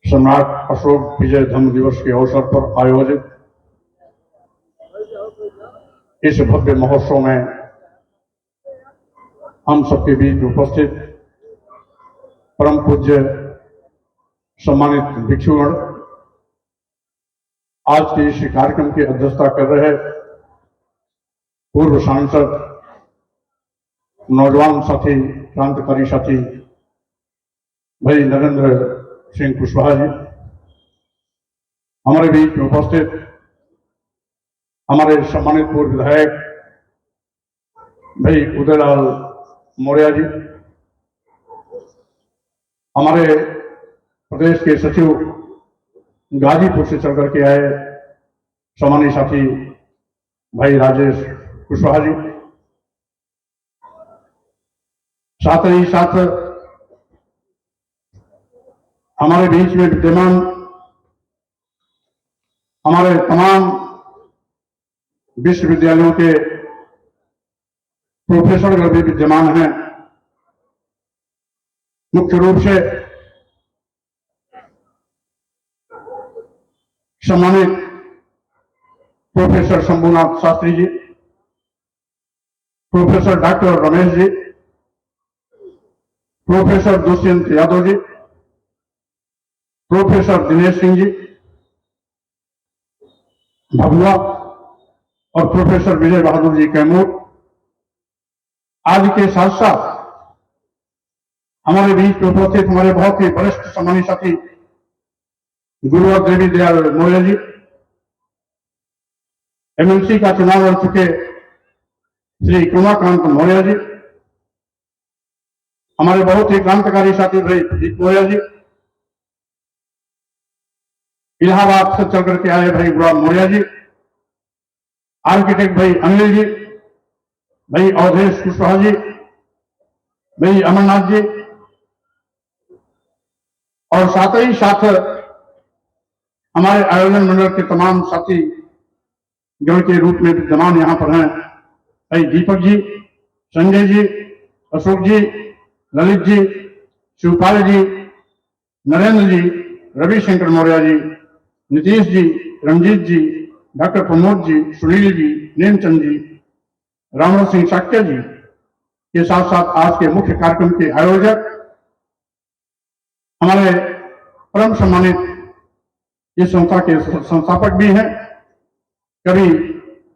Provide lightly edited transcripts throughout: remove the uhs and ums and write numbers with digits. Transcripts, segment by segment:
सम्राट अशोक विजय धम्म दिवस के अवसर पर आयोजित इस भव्य महोत्सव में हम सबके बीच उपस्थित परम पूज्य सम्मानित भिक्षुगण, आज के इस कार्यक्रम की अध्यक्षता कर रहे पूर्व सांसद, नौजवान साथी, क्रांतिकारी साथी भाई नरेंद्र सिंह कुशवाहा जी, हमारे बीच में उपस्थित हमारे सम्मानित पूर्व विधायक भाई उदयलाल मौर्य जी, हमारे प्रदेश के सचिव गाजीपुर से चलकर के आए सम्मानित साथी भाई राजेश कुशवाहा जी, साथ ही साथ हमारे बीच में विद्यमान हमारे तमाम विश्वविद्यालयों के प्रोफेसर भी विद्यमान हैं। मुख्य रूप से सम्मानित professor Shambhunath Shastri ji, professor doctor Ramesh ji, professor Dushyant Yadav ji, professor Dinesh Singh ji Bhabua और प्रोफेसर विजय बहादुर जी कैमूर आदि के साथ साथ हमारे बीच में उपस्थित हमारे बहुत ही वरिष्ठ सम्मानित साथी गुरुवर देवी दयाल मौर्य जी, एमएलसी का चुनाव लड़ चुके श्री कुमाकांत मौर्य जी, हमारे बहुत ही क्रांतिकारी साथी भाई प्रदीप मौर्य जी, इलाहाबाद से चल करके आए भाई गुलाम मौर्य जी, आर्किटेक्ट भाई अनिल जी, भाई अवधेश कुशवाहा जी, भाई अमरनाथ जी, और साथ ही साथ हमारे आयोजन मंडल के तमाम साथी गण के रूप में विद्यमान यहां पर हैं भाई दीपक जी, संजय जी, अशोक जी, ललित जी, शिवपाल जी, नरेंद्र जी, रविशंकर मौर्य जी, नीतीश जी, रंजीत जी, डॉक्टर प्रमोद जी, सुनील जी, नेमचंद जी, रामवर सिंह साक्य जी के साथ साथ आज के मुख्य कार्यक्रम के आयोजक हमारे परम सम्मानित इस संस्था के संस्थापक भी हैं कवि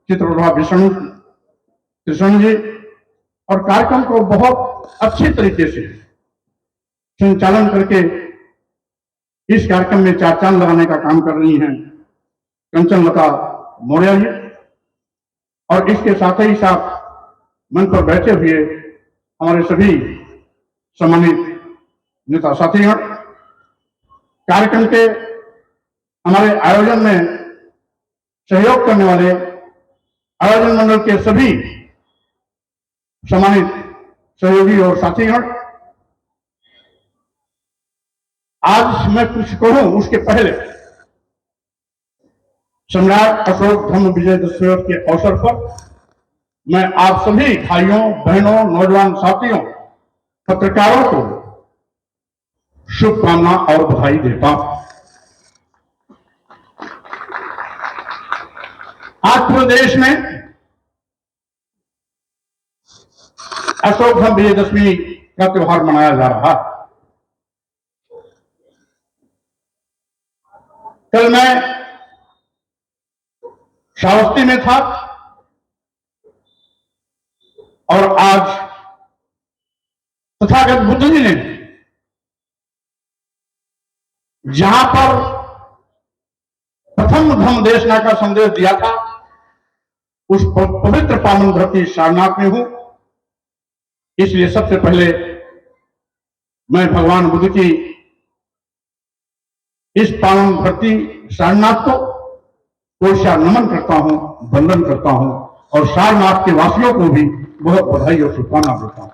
चित्रप्रभा विष्णु कृष्ण जी, और कार्यक्रम को बहुत अच्छे तरीके से संचालन करके इस कार्यक्रम में चार चांद लगाने का काम कर रही हैं कंचन लता मौर्य जी, और इसके साथ ही साथ मन पर बैठे हुए हमारे सभी सम्मानित नेता साथीगण, कार्यक्रम के हमारे आयोजन में सहयोग करने वाले आयोजन मंडल के सभी सम्मानित सहयोगी और साथीगण, आज मैं कुछ कहूं उसके पहले सम्राट अशोक धम्म विजय दशमी के अवसर पर मैं आप सभी भाइयों बहनों नौजवान साथियों पत्रकारों को शुभकामना और बधाई देता हूं। आज पूरे देश में अशोक धम्म विजयदशमी का त्योहार मनाया जा रहा है। कल मैं श्रावस्ती में था और आज तथागत बुद्ध जी ने जहां पर प्रथम धम्म देशना का संदेश दिया था उस पवित्र पावन धरती सारनाथ में हूं, इसलिए सबसे पहले मैं भगवान बुद्ध की इस पावन धरती सारनाथ को कोशा नमन करता हूं, वंदन करता हूं और सारनाथ के वासियों को भी बहुत बधाई और शुभकामना देता हूं।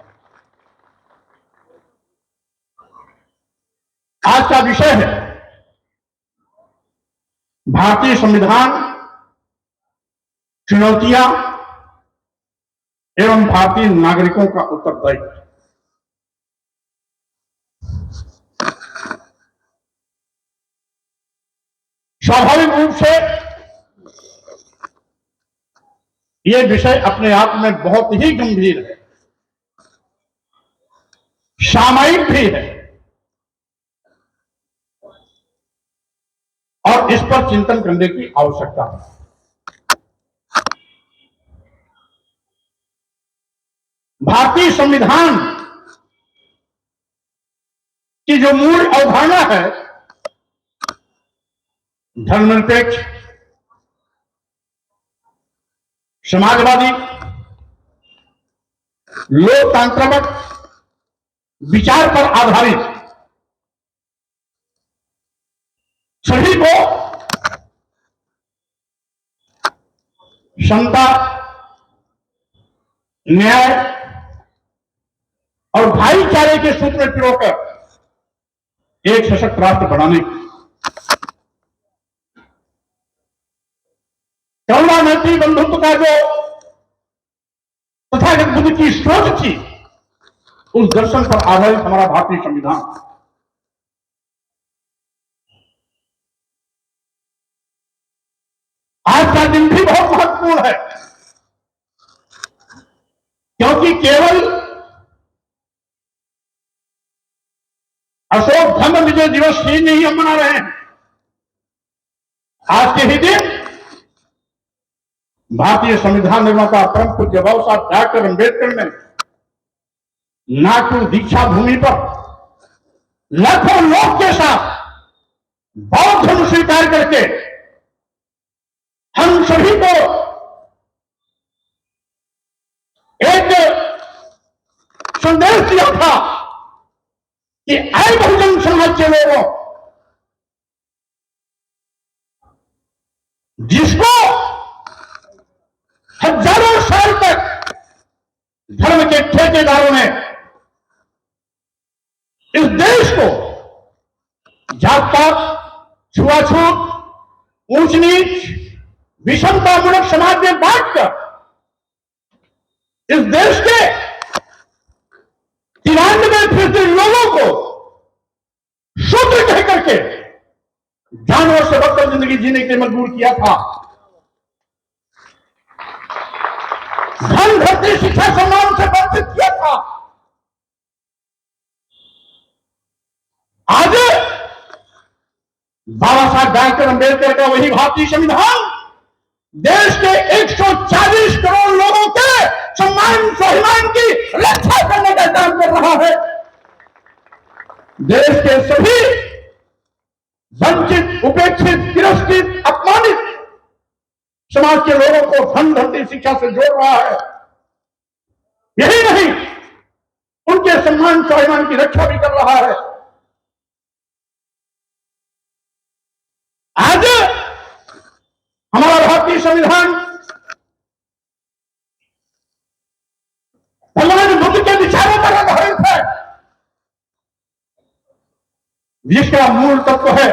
आज का विषय है भारतीय संविधान, चुनौतियां एवं भारतीय नागरिकों का उत्तरदायित्व। स्वाभाविक रूप से यह विषय अपने आप में बहुत ही गंभीर है, सामयिक भी है और इस पर चिंतन करने की आवश्यकता है। भारतीय संविधान की जो मूल अवधारणा है, धर्मनिरपेक्ष, समाजवादी, लोकतंत्रात्मक विचार पर आधारित, सभी को समता, न्याय और भाईचारे के सूत्र में पिरोकर एक सशक्त राष्ट्र बनाने की, करुणा, मैत्री, बंधुत्व का जो तथागत बुद्ध की सोच थी, उस दर्शन पर आधारित हमारा भारतीय संविधान। आज का दिन भी बहुत महत्वपूर्ण है, क्योंकि केवल अशोक धर्म विजय दिवस ही नहीं हम मना रहे हैं। आज के ही दिन भारतीय संविधान निर्माता परम पूज्य बाबा साहब डॉक्टर अम्बेडकर ने नागपुर दीक्षा भूमि पर लाखों लोग के साथ बौद्ध धर्म स्वीकार करके हम सभी को एक संदेश दिया था कि आए बहुजन समाज के लोगों, जिसको हजारों साल तक धर्म के ठेकेदारों ने इस देश को जात पात, छुआछूत, ऊंच नीच, विषमतामूलक समाज में बांटकर इस देश के 93% लोगों को शूद्र कह करके जानवर से बदतर जिंदगी जीने के लिए मजबूर किया था। धन, धरती, शिक्षा, सम्मान से वंचित किया था। आज बाबा साहब डॉक्टर अम्बेडकर का वही भारतीय संविधान देश के 140 करोड़ लोगों के सम्मान स्वाभिमान की रक्षा करने का काम कर रहा है। देश के सभी वंचित, उपेक्षित, तिरस्कृत, अपमानित समाज के लोगों को धन, धरती, शिक्षा से जोड़ रहा है। यही नहीं, उनके सम्मान स्वाभिमान की रक्षा भी कर रहा है। आज हमारा भारतीय संविधान भगवान बुद्ध के विचारों पर आधारित है, जिसका मूल तत्व है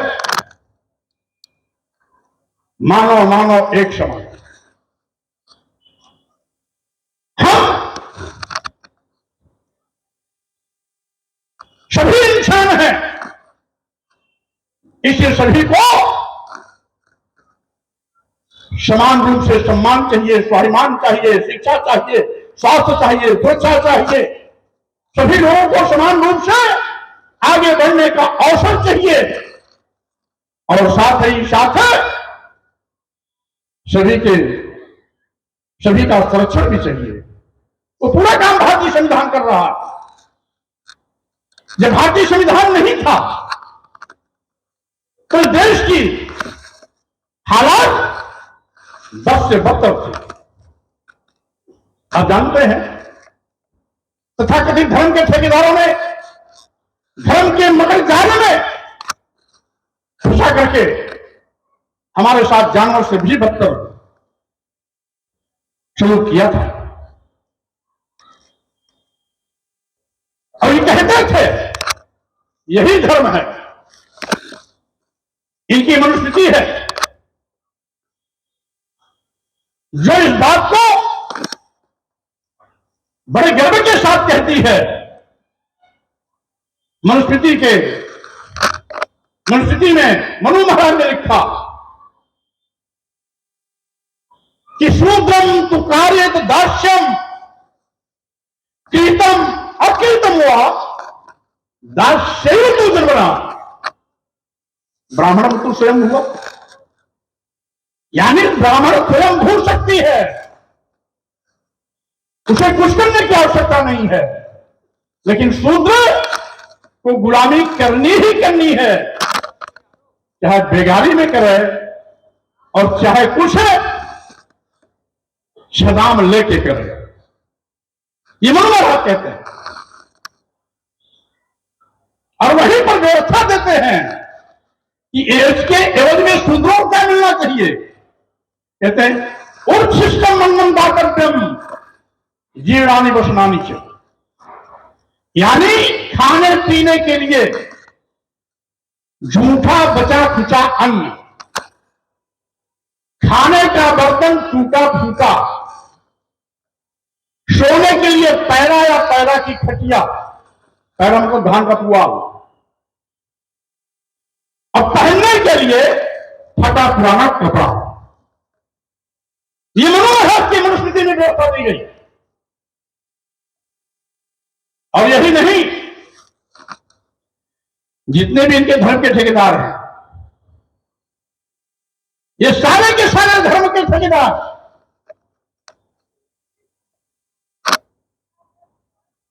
मानव मानव एक समान। हम सभी इंसान हैं, इसलिए सभी को समान रूप से सम्मान चाहिए, स्वाभिमान चाहिए, शिक्षा चाहिए, स्वास्थ्य चाहिए, सुरक्षा चाहिए। सभी लोगों को समान रूप से आगे बढ़ने का अवसर चाहिए और साथ ही साथ सभी का संरक्षण भी चाहिए। वो पूरा काम भारतीय संविधान कर रहा है। जब भारतीय संविधान नहीं था तो देश की हालात बद से बदतर थी। आप जानते हैं, तथाकथित धर्म के ठेकेदारों ने धर्म के मकर जाल में फंसा करके हमारे साथ जानवर से भी बदतर सलूक किया था। और ये कहते थे यही धर्म है, इनकी मनुस्मृति है, जो इस बात को बड़े गर्व के साथ कहती है। मनुस्मृति में मनु महाराज ने लिखा कि शूद्रम तु कार्यत दास्यम कीर्तम अकीर्तम हुआ दास्य तू निर्वना, ब्राह्मण तो स्वयं हुआ, यानी ब्राह्मण स्वयं भू सकती है, उसे कुछ करने की आवश्यकता नहीं है। लेकिन शूद्र को गुलामी करनी ही करनी है, चाहे बेगारी में करे और चाहे कुछ छदाम लेके करे। ये मनोहर कहते हैं और वहीं पर व्यवस्था देते हैं कि इसके एवज में शूद्रों को क्या मिलना चाहिए। कहते हैं उच्छिष्टम अन्नम दातव्यम जीर्णानि वसनानि च, यानी खाने पीने के लिए झूठा बचा खुचा अन्न, खाने का बर्तन टूटा फूटा, सोने के लिए पैरा या पैरा की खटिया, पैरा मतलब धान का पुआल, और पहनने के लिए फटा पुराना कपड़ा। ये मनोहर की मनुस्मृति में व्यवस्था दी गई। और यही नहीं, जितने भी इनके धर्म के ठेकेदार हैं, ये सारे के सारे धर्म के ठेकेदार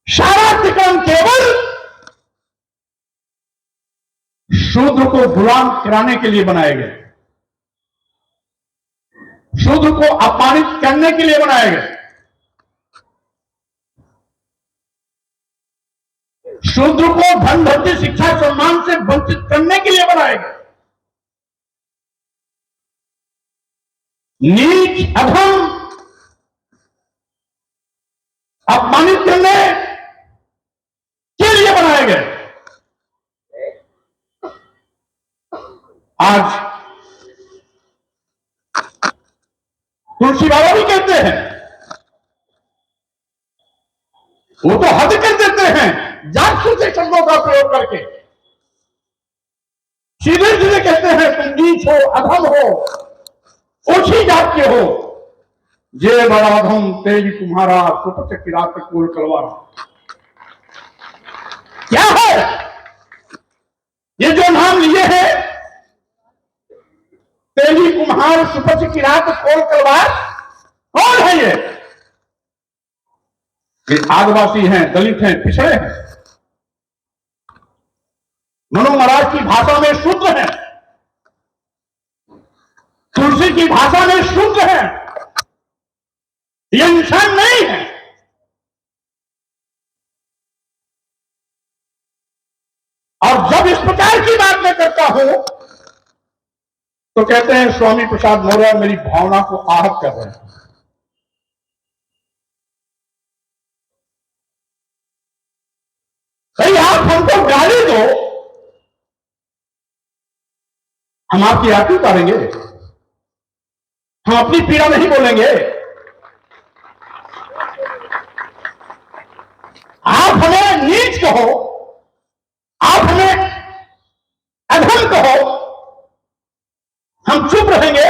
सारा अतिक्रम केवल शूद्र को गुलाम कराने के लिए बनाए गए, शूद्र को अपमानित करने के लिए बनाए गए, शूद्र को धन धरती शिक्षा सम्मान से वंचित करने के लिए बनाए गए। नीच अधम अपमानित करने के लिए बनाए गए। आज तुलसी बाबा भी कहते हैं, वो तो हद कर देते हैं जासूस से शब्दों का प्रयोग करके, सीधे सीधे कहते हैं तुम नीच हो, अधम हो, ओछी जात के हो, जे बड़ा अधम तेज तुम्हारा सुपच किरात कोल कलवारा। क्या है ये जो नाम लिए है, तेजी कुम्हार सुपच किरात कोल कलवार, कौन है ये आदिवासी हैं, दलित हैं, पिछड़े हैं। मनु महाराज की भाषा में शूद्र है, तुलसी की भाषा में शूद्र है, ये इंसान नहीं है। और जब इस प्रकार की बात मैं करता हूं तो कहते हैं स्वामी प्रसाद मौर्य मेरी भावना को आहत कर रहे हैं। भाई आप हमको गाली दो, हम आपकी आरती उतारेंगे, हम अपनी पीड़ा नहीं बोलेंगे। आप हमें नीच कहो, आप हमें अधम कहो, हम चुप रहेंगे।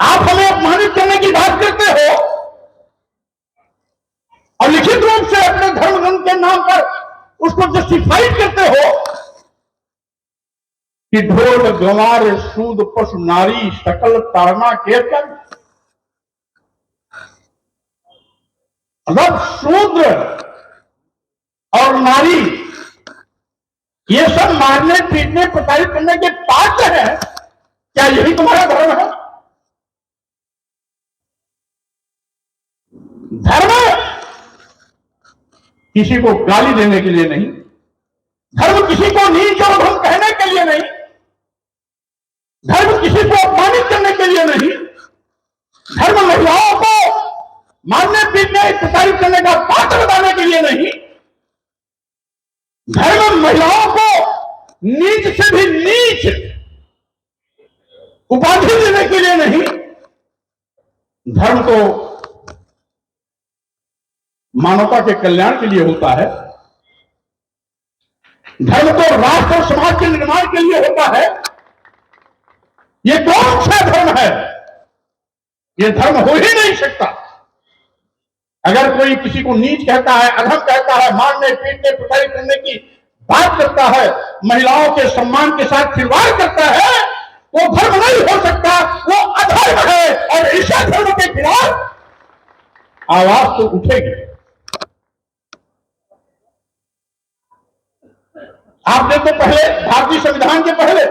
आप हमें अपमानित करने की बात करते हो और लिखित रूप से अपने धर्म ग्रंथ के नाम पर उसको जस्टिफाइड करते हो कि ढोल गंवार सूद पशु नारी सकल तारना कीर्तन। मतलब शूद्र और नारी ये सब मारने पीटने प्रताड़ित करने के पात्र है। क्या यही तुम्हारा धर्म है? धर्म किसी को गाली देने के लिए नहीं, धर्म किसी को नीच और अधम कहने के लिए नहीं, धर्म किसी को अपमानित करने के लिए नहीं, धर्म महिलाओं को मारने पीटने प्रताड़ित करने का पात्र बताने के लिए नहीं, धर्म महिलाओं को नीच से भी नीच उपाधि देने के लिए नहीं, धर्म तो मानवता के कल्याण के लिए होता है, धर्म तो राष्ट्र और समाज के निर्माण के लिए होता है। ये कौन सा धर्म है ये धर्म हो ही नहीं सकता। अगर कोई किसी को नीच कहता है, अधम कहता है, मारने पीटने प्रताड़ित करने की बात करता है, महिलाओं के सम्मान के साथ खिलवाड़ करता है, वो धर्म नहीं हो सकता, वो अधर्म है। और इस धर्म के खिलाफ आवाज तो उठेगी। आपने तो पहले भारतीय संविधान के पहले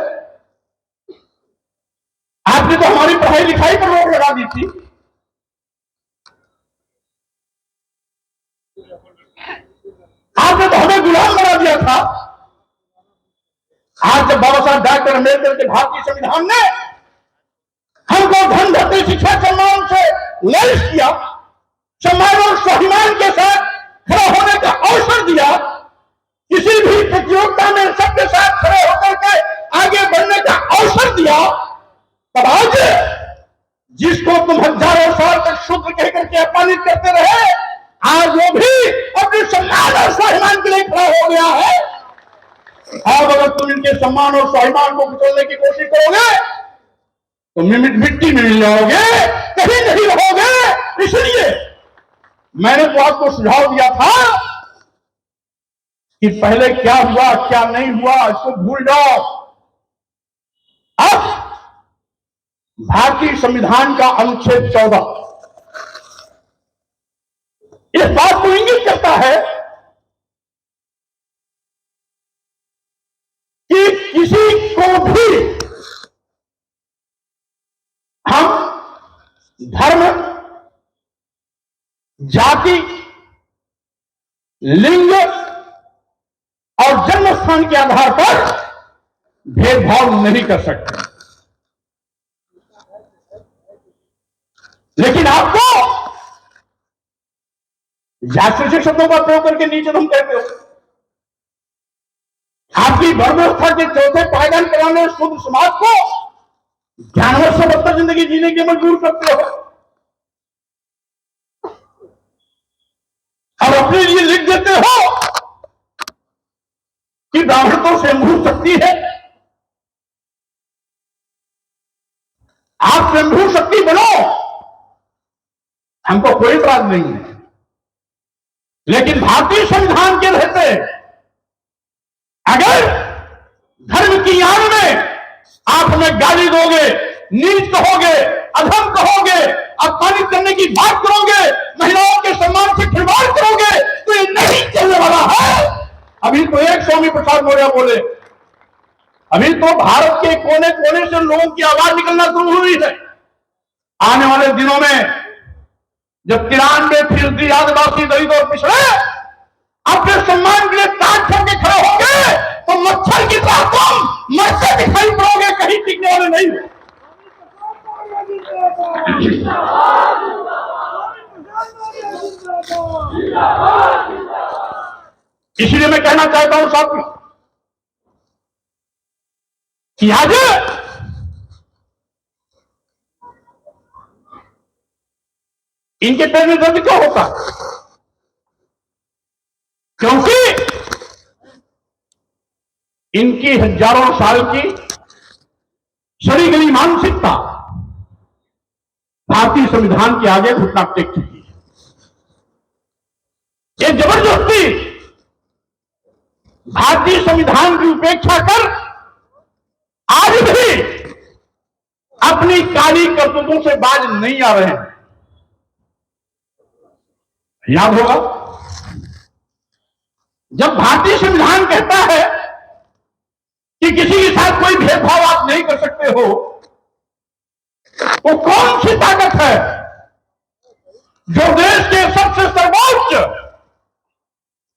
आपने तो हमारी पढ़ाई लिखाई पर रोक लगा दी थी। आपने तो हमें गुलाम बना दिया था। आज जब बाबा साहब डॉक्टर अम्बेडकर के भारतीय संविधान ने हमको धन भर्ती शिक्षा सम्मान से लैस किया, सम्मान और स्वाभिमान के साथ खड़ा होने का अवसर दिया, किसी भी प्रतियोगिता में सबके साथ खड़े होकर के आगे बढ़ने का अवसर दिया, तब आज जिसको तुम हजारों साल तक शूद्र कह करके अपमानित करते रहे, आज वो भी अपने सम्मान और स्वाभिमान के लिए खड़ा हो गया है। अब अगर तुम इनके सम्मान और स्वाभिमान को कुचलने की कोशिश करोगे तो मिट्टी में मिल जाओगे, कहीं नहीं रहोगे। इसलिए मैंने तो आपको सुझाव दिया था कि पहले क्या हुआ क्या नहीं हुआ इसको भूल जाओ। अब भारतीय संविधान का अनुच्छेद 14 इस बात को इंगित करता है कि किसी को भी हम धर्म, जाति, लिंग और जन्म स्थान के आधार पर भेदभाव नहीं कर सकते। लेकिन आपको जाति शब्दों का प्रयोग करके नीचे तुम कहते हो। आपकी व्यवस्था के चौथे पायदान कराने शुद्ध समाज को जानवर से बदतर जिंदगी जीने के मजबूर करते हो और अपने लिए लिख देते हो कि ब्राह्मण तो स्वयंभू शक्ति है। आप स्वयंभू शक्ति बनो, हमको कोई इतराज नहीं है। लेकिन भारतीय संविधान के रहते अगर धर्म की आड़ में आप हमें गाली दोगे, नीच कहोगे, अधम कहोगे, अपमानित करने की बात करोगे, महिलाओं के सम्मान से खिलवाड़ करोगे, तो ये नहीं चलने वाला है। अभी तो एक स्वामी प्रसाद मौर्य बोले, अभी तो भारत के कोने कोने से लोगों की आवाज निकलना शुरू हुई है। आने वाले दिनों में जब 93% आदिवासी, दलित और पिछड़े अपने सम्मान के लिए ताक करके खड़े होंगे तो मच्छर की तरह तुम मरते दिखाई पड़ोगे, कहीं टिकने वाले नहीं हो। इसलिए मैं कहना चाहता हूं साथियों कि आज इनके पैर में दर्द क्यों होता? क्योंकि इनकी हजारों साल की सड़ी गली मानसिकता भारतीय संविधान के आगे घुटना टेक चुकी है। ये जबरदस्ती भारतीय संविधान की उपेक्षा कर आज भी अपनी काली करतूतों से बाज नहीं आ रहे हैं। याद होगा जब भारतीय संविधान कहता है कि किसी के साथ कोई भेदभाव आप नहीं कर सकते हो, तो कौन सी ताकत है जो देश के सबसे सर्वोच्च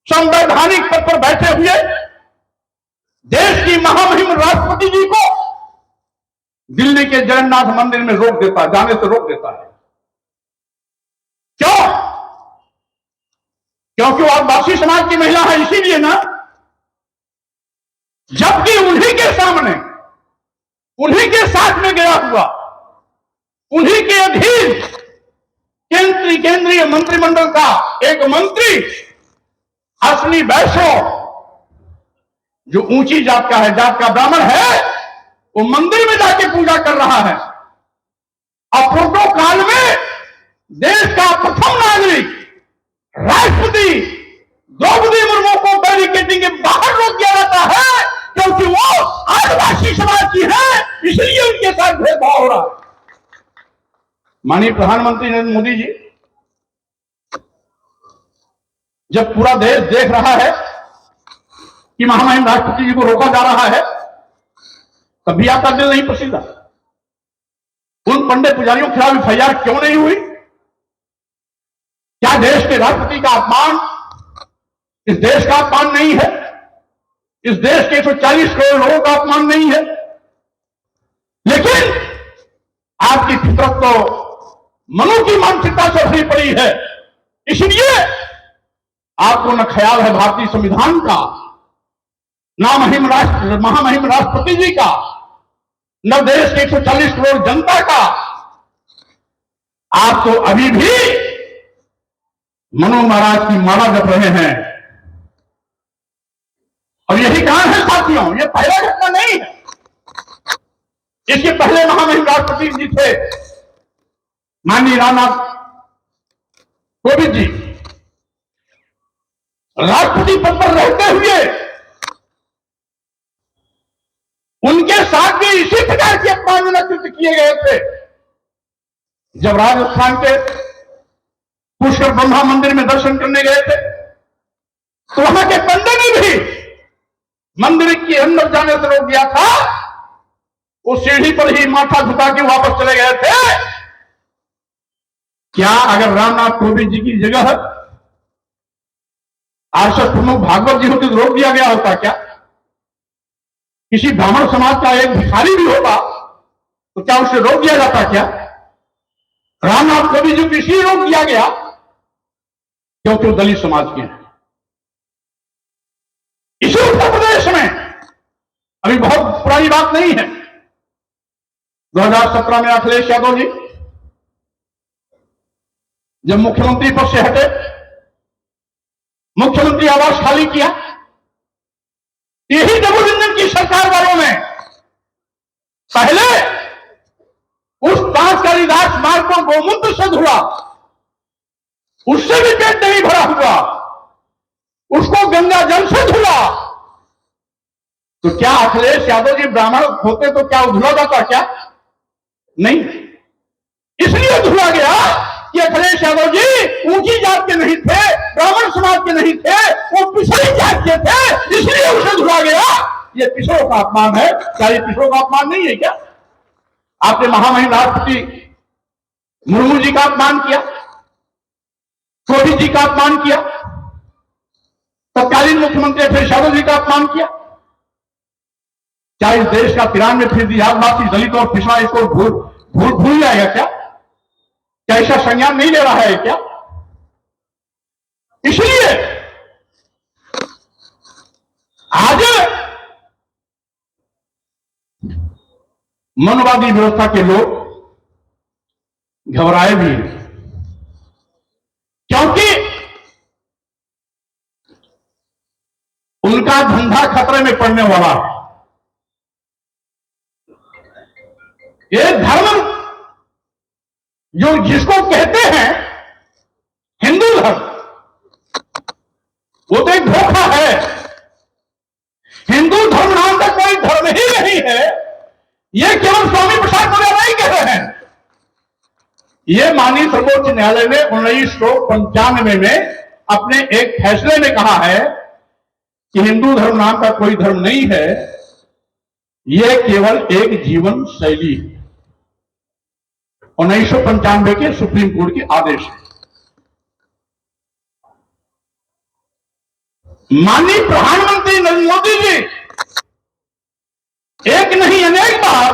संवैधानिक पद पर बैठे हुए देश की महामहिम राष्ट्रपति जी को दिल्ली के जगन्नाथ मंदिर में रोक देता, जाने से रोक देता है? क्यों? क्योंकि वो आदिवासी समाज की महिला है, इसीलिए ना। जबकि उन्हीं के सामने, उन्हीं के साथ में गया हुआ, उन्हीं के अधीन केंद्रीय मंत्रिमंडल का एक मंत्री असली वैश्य जो ऊंची जात का है, जात का ब्राह्मण है, वो मंदिर में जाके पूजा कर रहा है और प्रोटोकॉल में देश का प्रथम नागरिक राष्ट्रपति द्रौपदी मुर्मू को बैरिकेडिंग के बाहर रोक दिया जाता है क्योंकि वो आदिवासी समाज की है, इसलिए उनके साथ भेदभाव हो रहा है। माननीय प्रधानमंत्री नरेंद्र मोदी जी, जब पूरा देश देख रहा है कि महामहिम राष्ट्रपति जी को रोका जा रहा है, तब भी आपका दिल नहीं पसीजा। उन पंडित पुजारियों के खिलाफ एफआईआर क्यों नहीं हुई? क्या देश के राष्ट्रपति का अपमान इस देश का अपमान नहीं है? इस देश के 140 करोड़ लोगों का अपमान नहीं है? लेकिन आपकी फितरत तो मनु की मानसिकता से भरी पड़ी है, इसलिए आपको न ख्याल है भारतीय संविधान का, ना महामहिम राष्ट्रपति जी का, न देश के 140 करोड़ जनता का। आप तो अभी भी मनु महाराज की माला जप रहे हैं। और यही कारण है साथियों, ये पहला घटना नहीं है। इसके पहले महामहिम राष्ट्रपति जी थे माननीय रामनाथ कोविंद जी। राष्ट्रपति पद पर रहते हुए उनके साथ भी इसी प्रकार के अपमानजनक कृत्य किए गए थे। जब राजस्थान के पुष्कर ब्रह्मा मंदिर में दर्शन करने गए थे तो वहां के पंडित ने भी मंदिर के अंदर जाने से रोक दिया था। वो सीढ़ी पर ही माथा झुका के वापस चले गए थे। क्या अगर रामनाथ कोविंद जी की जगह आरएसएस प्रमुख भागवत जी होते तो रोक दिया गया होता क्या? किसी ब्राह्मण समाज का एक भिखारी भी होगा तो क्या उसे रोक दिया जाता क्या? रामनाथ कोविंद जी को इसलिए रोक दिया गया क्योंकि वो दलित समाज के हैं। इसी उत्तर प्रदेश में अभी बहुत पुरानी बात नहीं है, 2017 में अखिलेश यादव जी जब मुख्यमंत्री पद से हटे, मुख्यमंत्री आवास खाली किया, यही डबल इंजन की सरकार वालों ने पहले उस बांसगाड़ीदास मार्ग को गोमूत्र से धुआ, उससे भी पेट नहीं भरा हुआ, उसको गंगा जल से धुला। तो क्या अखिलेश यादव जी ब्राह्मण होते तो क्या धुला जाता क्या? नहीं। इसलिए धुला गया कि अखिलेश यादव जी ऊंची जात के नहीं थे, ब्राह्मण समाज के नहीं थे, वो पिछड़ी जात के थे, इसलिए उसे धुला गया। ये पिछड़ों का अपमान है। क्या ये पिछड़ों का अपमान नहीं है क्या? आपने महामहिम राष्ट्रपति मुर्मू जी का अपमान किया, कोविंद जी का अपमान किया, तत्कालीन मुख्यमंत्री अखिलेश यादव जी का अपमान किया। क्या इस देश का 93% आदिवासी, दलित और पिछड़ा इसको भूल जाएगा क्या? क्या ऐसा संज्ञान नहीं ले रहा है क्या? इसलिए आज मनवादी व्यवस्था के लोग घबराए भी हैं, क्योंकि उनका धंधा खतरे में पड़ने वाला है। ये धर्म जो जिसको कहते हैं हिंदू धर्म, वो तो एक धोखा है। हिंदू धर्म नाम का कोई धर्म ही नहीं है। ये केवल स्वामी प्रसाद मुखर्जी नहीं कह रहे हैं। ये माननीय सर्वोच्च न्यायालय ने 1995 में अपने एक फैसले में कहा है कि हिंदू धर्म नाम का कोई धर्म नहीं है, यह केवल एक जीवन शैली है। 1995 के सुप्रीम कोर्ट के आदेश है। माननीय प्रधानमंत्री नरेंद्र मोदी जी एक नहीं अनेक बार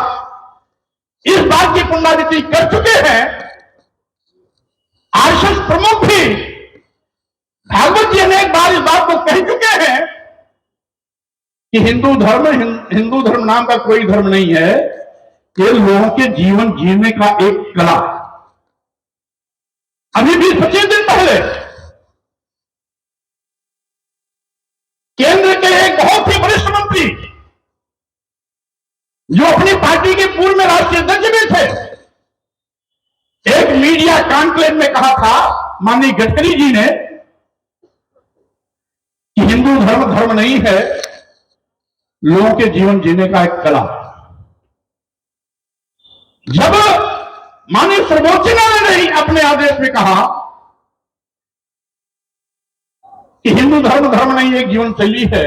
इस बात की पुनरावृत्ति कर चुके हैं। आरएसएस प्रमुख भी भागवत जी अनेक बार इस बात को कह चुके हैं कि हिंदू धर्म नाम का कोई धर्म नहीं है, ये लोगों के जीवन जीने का एक कला। अभी 20-25 दिन पहले केंद्र के एक बहुत ही वरिष्ठ मंत्री जो अपनी पार्टी के पूर्व में राष्ट्रीय अध्यक्ष भी थे, एक मीडिया कॉन्क्लेव में कहा था माननीय गडकरी जी ने कि हिंदू धर्म धर्म नहीं है, लोगों के जीवन जीने का एक कला। जब माननीय सर्वोच्च न्यायालय ने अपने आदेश में कहा कि हिंदू धर्म धर्म नहीं एक जीवन शैली है,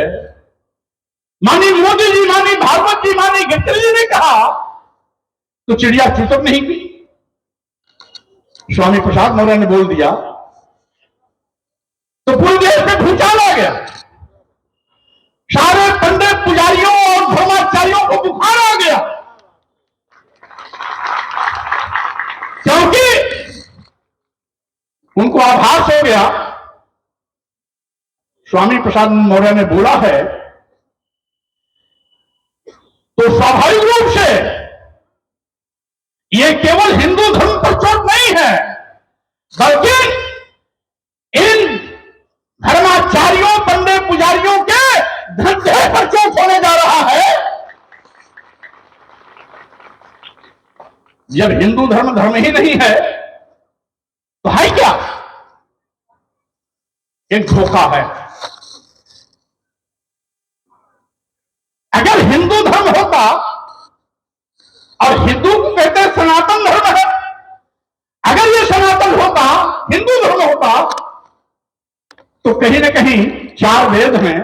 माननीय मोदी जी, माननीय भागवत जी, माननीय गडकरी जी ने कहा तो चिड़िया चुटक नहीं की। स्वामी प्रसाद मौर्य ने बोल दिया तो पूरे देश में भूचाल आ गया। सारे पंडित पुजारियों और धर्माचार्यों को बुखार आ गया, क्योंकि उनको आभास हो गया स्वामी प्रसाद मौर्य ने बोला है तो स्वाभाविक रूप से यह केवल हिंदू धर्म पर चोट नहीं है, बल्कि इन धर्माचार्यों पंडित पुजारियों के धंधे पर चोट होने जा रहा है। जब हिंदू धर्म धर्म ही नहीं है तो है क्या? एक धोखा है। अगर हिंदू धर्म होता, और हिंदू को कहते हैं सनातन धर्म है, अगर ये सनातन होता, हिंदू धर्म होता, तो कहीं ना कहीं 4 वेद हैं,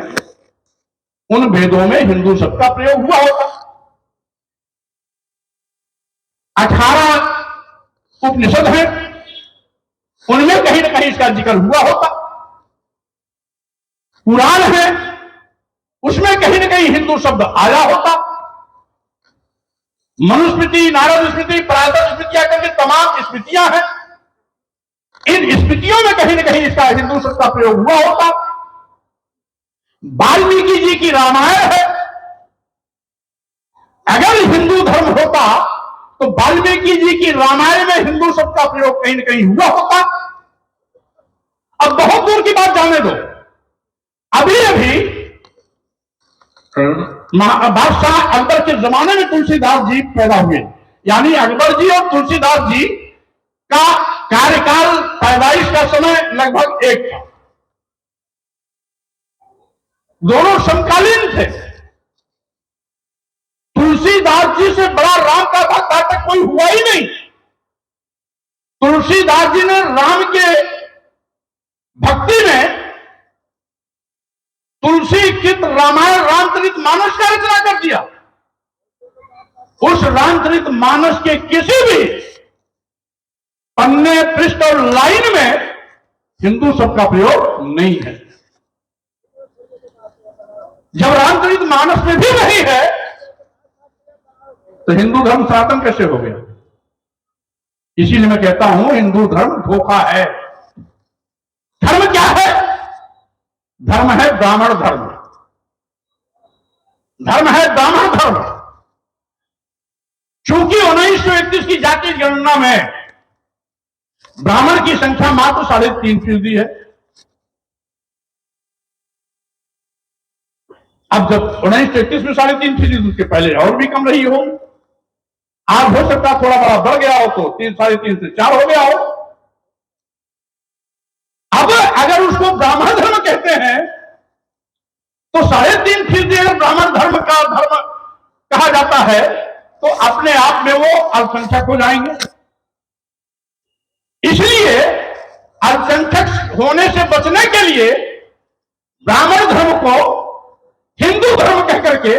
उन वेदों में हिंदू शब्द का प्रयोग हुआ होता। 18 उपनिषद हैं, उनमें कहीं ना कहीं इसका जिक्र हुआ होता। पुराण है, उसमें कहीं ना कहीं हिंदू शब्द आया होता। मनुस्मृति, नारद स्मृति, पराशर स्मृतियां करके तमाम स्मृतियां हैं, इन स्मृतियों में कहीं ना कहीं इसका हिंदू शब्द का प्रयोग हुआ होता। वाल्मीकि जी की रामायण है, अगर हिंदू धर्म होता तो वाल्मीकि जी की रामायण में हिंदू शब्द का प्रयोग कहीं ना कहीं हुआ होता। अब बहुत दूर की बात जाने दो, अभी अभी बादशाह अकबर के जमाने में तुलसीदास जी पैदा हुए, यानी अकबर जी और तुलसीदास जी का कार्यकाल, पैदाइश का समय लगभग एक था। दोनों समकालीन थे। तुलसीदास जी से बड़ा राम का भक्त आज तक कोई हुआ ही नहीं। तुलसीदास जी ने राम के भक्ति में तुलसी कृत रामायण रामचरित मानस का रचना कर दिया। उस रामचरित मानस के किसी भी पन्ने, पृष्ठ और लाइन में हिंदू शब्द का प्रयोग नहीं है। जब रामचरित मानस में भी नहीं है तो हिंदू धर्म सनातन कैसे हो गया? इसीलिए मैं कहता हूं हिंदू धर्म धोखा है। धर्म क्या है? धर्म है ब्राह्मण धर्म। धर्म है ब्राह्मण धर्म। चूंकि 1931 की जाति गणना में ब्राह्मण की संख्या मात्र 3.5% है। अब जब 1931 में 3.5%, उसके पहले और भी कम रही हो। आज हो सकता है थोड़ा बड़ा बढ़ गया हो तो 3, 3.5 से 4 हो गया हो। अब अगर उसको ब्राह्मण धर्म कहते हैं तो 3.5% अगर ब्राह्मण धर्म का धर्म कहा जाता है तो अपने आप में वो अल्पसंख्यक हो जाएंगे। इसलिए अल्पसंख्यक होने से बचने के लिए ब्राह्मण धर्म को हिंदू धर्म कह करके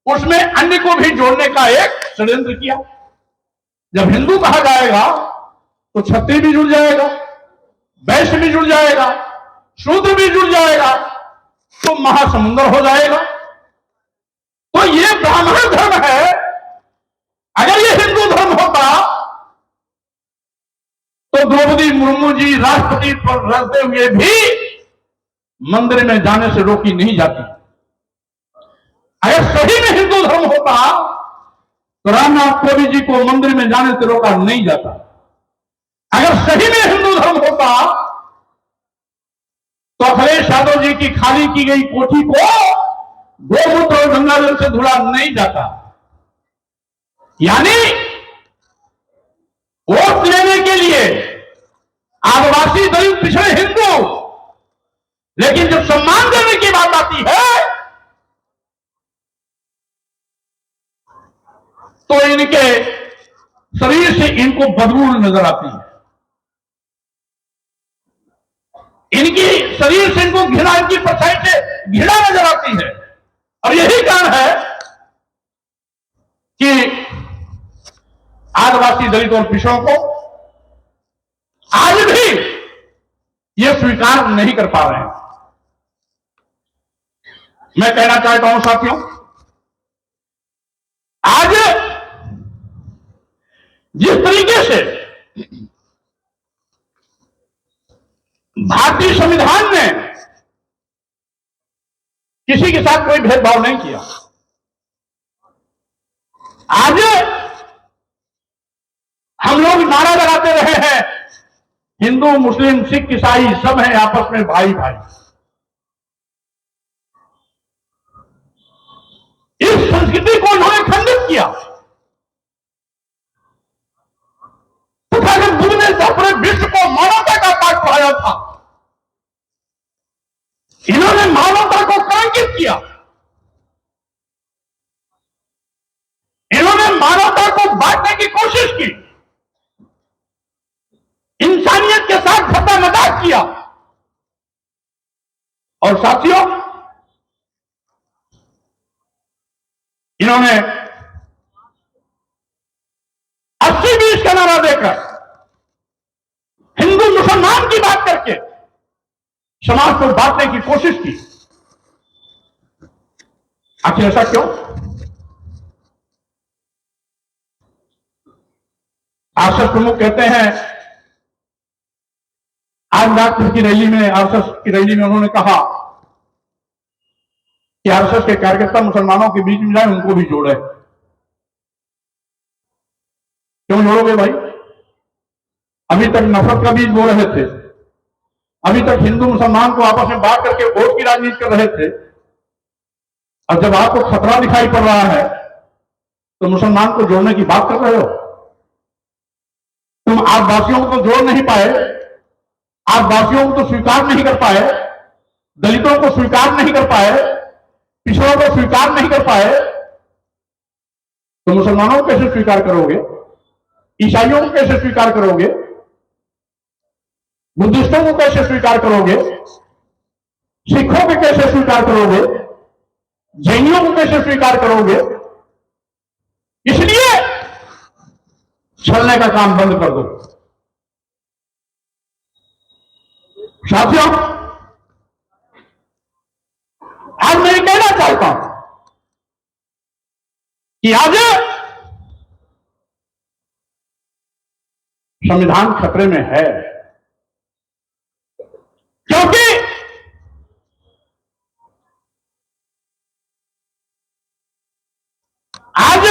उसमें अन्य को भी जोड़ने का एक षड्यंत्र किया। जब हिंदू कहा जाएगा तो क्षत्रिय भी जुड़ जाएगा, वैश्य भी जुड़ जाएगा, शूद्र भी जुड़ जाएगा, तो महासमुंदर हो जाएगा। तो ये ब्राह्मण धर्म है। अगर ये हिंदू धर्म होता तो द्रौपदी मुर्मू जी राष्ट्रपति पर रहते हुए भी मंदिर में जाने से रोकी नहीं जाती। अगर सही में हिंदू धर्म होता तो रामनाथ कोविंद जी को मंदिर में जाने से रोका नहीं जाता। अगर सही में हिंदू धर्म होता तो अखिलेश यादव जी की खाली की गई कोठी को गोमूत्र और गंगाजल से धुला नहीं जाता। यानी वोट लेने के लिए आदिवासी, दलित, पिछड़े, हिंदू, लेकिन जब सम्मान देने की बात आती है तो इनके शरीर से इनको बदबू नजर आती है, इनकी शरीर से इनको घृणा, इनकी परछाई से घृणा नजर आती है। और यही कारण है कि आदिवासी, दलित और पिछड़ों को आज भी ये स्वीकार नहीं कर पा रहे हैं। मैं कहना चाहता हूं साथियों, आज जिस तरीके से भारतीय संविधान ने किसी के साथ कोई भेदभाव नहीं किया, आज हम लोग नारा लगाते रहे हैं हिंदू, मुस्लिम, सिख, ईसाई सब हैं आपस में भाई भाई। इस संस्कृति को उन्होंने खंडित किया। तथागत बुद्ध ने पूरे विश्व को मानवता का पाठ पढ़ाया था, इन्होंने मानवता को कलंकित किया, इन्होंने मानवता को बांटने की कोशिश की, इंसानियत के साथ धब्बा मजाक किया। और साथियों, इन्होंने 80-20 का नारा देकर हिंदू मुसलमान की बात करके समाज को बांटने की कोशिश की। आखिर ऐसा क्यों? आरएसएस प्रमुख कहते हैं, आज नागपुर की रैली में, आरएसएस की रैली में उन्होंने कहा कि आरएसएस के कार्यकर्ता मुसलमानों के बीच में जाए, उनको भी जोड़े। क्यों जोड़ोगे भाई? अभी तक नफरत का बीज बो रहे थे, अभी तक हिंदू मुसलमान को आपस में बांट करके वोट की राजनीति कर रहे थे, और जब आपको खतरा दिखाई पड़ रहा है तो मुसलमान को जोड़ने की बात कर रहे हो। तुम आदिवासियों को तो जोड़ नहीं पाए, आदिवासियों को तो स्वीकार नहीं कर पाए, दलितों को स्वीकार नहीं कर पाए, पिछड़ों को स्वीकार नहीं कर पाए, तो मुसलमानों को कैसे स्वीकार करोगे? ईसाइयों को कैसे स्वीकार करोगे? बुद्धिस्टों को कैसे स्वीकार करोगे? सिखों को कैसे स्वीकार करोगे? जैनियों को कैसे स्वीकार करोगे? इसलिए छलने का काम बंद कर दो। साथियों, आज मैं कहना चाहता हूं कि आज संविधान खतरे में है, क्योंकि आज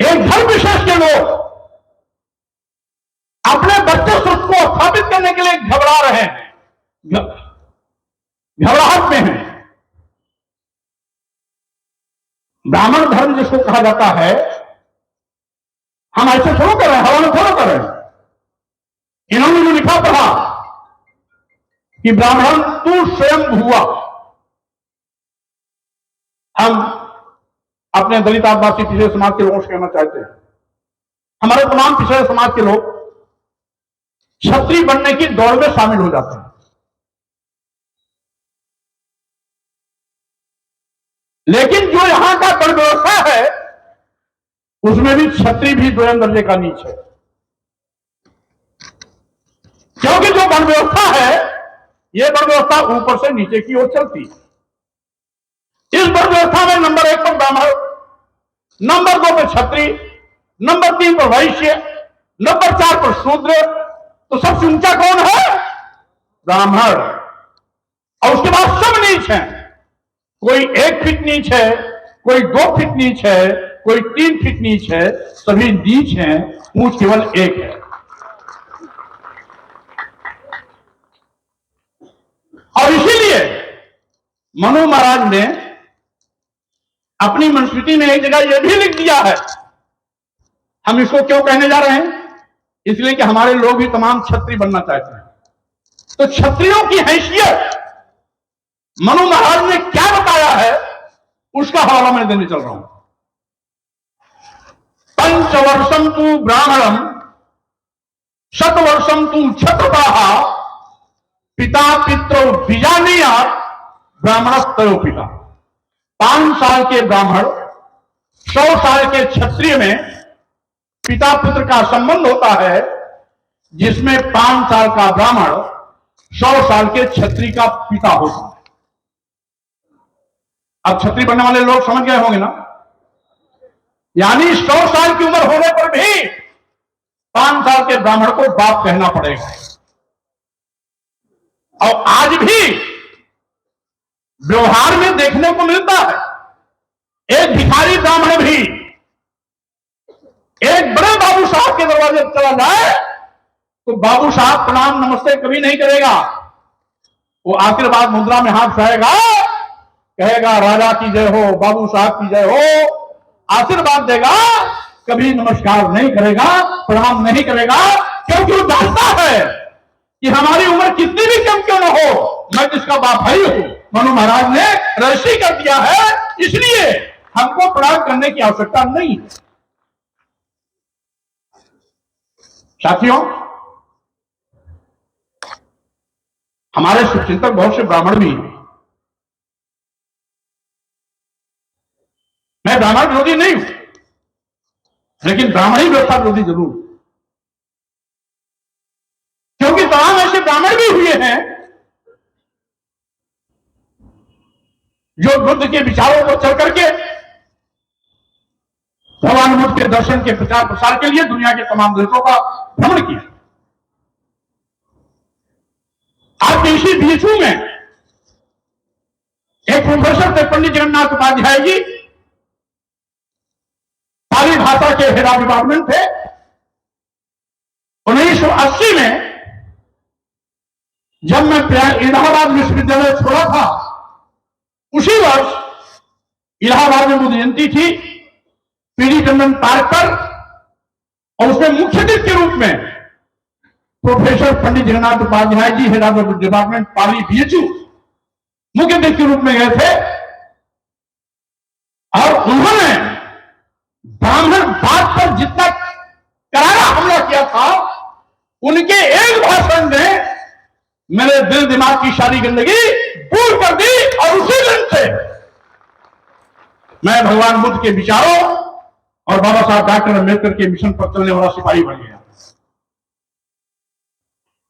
एक धर्म विशेष के लोग अपने बच्चों को स्थापित करने के लिए घबरा रहे हैं, घबराहट में हैं। ब्राह्मण धर्म जिसको कहा जाता है, हम ऐसे फॉलो कर रहे हैं, हवा में फॉलो कर रहे हैं। इन्होंने जो लिखा पढ़ा कि ब्राह्मण तू स्वयं हुआ, हम अपने दलित, आदिवासी, पिछड़े समाज के लोगों से कहना चाहते हैं, हमारे तमाम पिछड़े समाज के लोग क्षत्रिय बनने की दौड़ में शामिल हो जाते हैं, लेकिन जो यहां का गण व्यवस्था है उसमें भी क्षत्रिय भी द्वयम दर्जे का नीच है। क्योंकि जो गण व्यवस्था है, यह गण व्यवस्था ऊपर से नीचे की ओर चलती है। इस गण व्यवस्था में नंबर 1 पर ब्राह्मण, नंबर 2 पर क्षत्रिय, नंबर 3 पर वैश्य, नंबर 4 पर शूद्र, तो सबसे ऊंचा कौन है? ब्राह्मण। और उसके बाद सब नीच हैं। कोई 1 फीट नीच है, कोई 2 फीट नीच है, कोई 3 फीट नीच है, सभी नीच हैं, ऊंच केवल एक है। और इसीलिए मनु महाराज ने अपनी मनुस्मृति में एक जगह यह भी लिख दिया है। हम इसको क्यों कहने जा रहे हैं? इसलिए कि हमारे लोग भी तमाम क्षत्रिय बनना चाहते हैं। तो क्षत्रियों की हैसियत मनु महाराज ने क्या बताया है, उसका हवाला मैं देने चल रहा हूं। पंचवर्षम तू ब्राह्मणम शतवर्षम तू क्षत्रपाः पिता पितरो बीजानीया ब्राह्मणस्तयो पिता। 5 साल के ब्राह्मण 100 साल के क्षत्रिय में पिता पुत्र का संबंध होता है, जिसमें 5 साल का ब्राह्मण 100 साल के क्षत्रिय का पिता होता है। अब क्षत्रिय बनने वाले लोग समझ गए होंगे ना, यानी 100 साल की उम्र होने पर भी 5 साल के ब्राह्मण को बाप कहना पड़ेगा। और आज भी व्यवहार में देखने को मिलता है, एक भिखारी ब्राह्मण भी एक बड़े बाबू साहब के दरवाजे पर चला जाए तो बाबू साहब प्रणाम नमस्ते कभी नहीं करेगा। वो आशीर्वाद मुद्रा में हाथ उठाएगा, कहेगा राजा की जय हो, बाबू साहब की जय हो, आशीर्वाद देगा, कभी नमस्कार नहीं करेगा, प्रणाम नहीं करेगा, क्योंकि वो जानता है कि हमारी उम्र कितनी भी कम क्यों न हो, मैं जिसका बाप भाई हूं। मनु महाराज ने रजिस्ट्री कर दिया है, इसलिए हमको प्रणाम करने की आवश्यकता नहीं है। साथियों, हमारे शुभचिंतक बहुत से ब्राह्मण भी हैं। मैं ब्राह्मण विरोधी नहीं हूं, लेकिन ब्राह्मणी व्यवस्था विरोधी जरूर, क्योंकि तमाम ऐसे ब्राह्मण भी हुए हैं जो बुद्ध के विचारों को चल करके भगवान बुद्ध के दर्शन के प्रचार प्रसार के लिए दुनिया के तमाम देशों का भ्रमण किया। आज के इसी बीचू में एक प्रोफेसर थे पंडित जगन्नाथ उपाध्याय जी, पाली भाषा के हेड ऑफ डिपार्टमेंट थे। 1980 में जब मैं इलाहाबाद विश्वविद्यालय छोड़ा था, उसी वर्ष इलाहाबाद में बुद्ध जयंती थी, पीडी टंडन पार्क पर, और उसमें मुख्य अतिथि के रूप में professor Pandit Jagannath Upadhyay ji, head of department Pali BHU, मुख्य अतिथि के रूप में गए थे। और उन्होंने ब्राह्मण बात पर जितना करारा हमला किया था, उनके एक भाषण ने मेरे दिल दिमाग की सारी गंदगी दूर कर दी, और उसी दिन से मैं भगवान बुद्ध के विचारों और बाबा साहब डॉक्टर अम्बेडकर के मिशन पर चलने वाला सिपाही बन गया।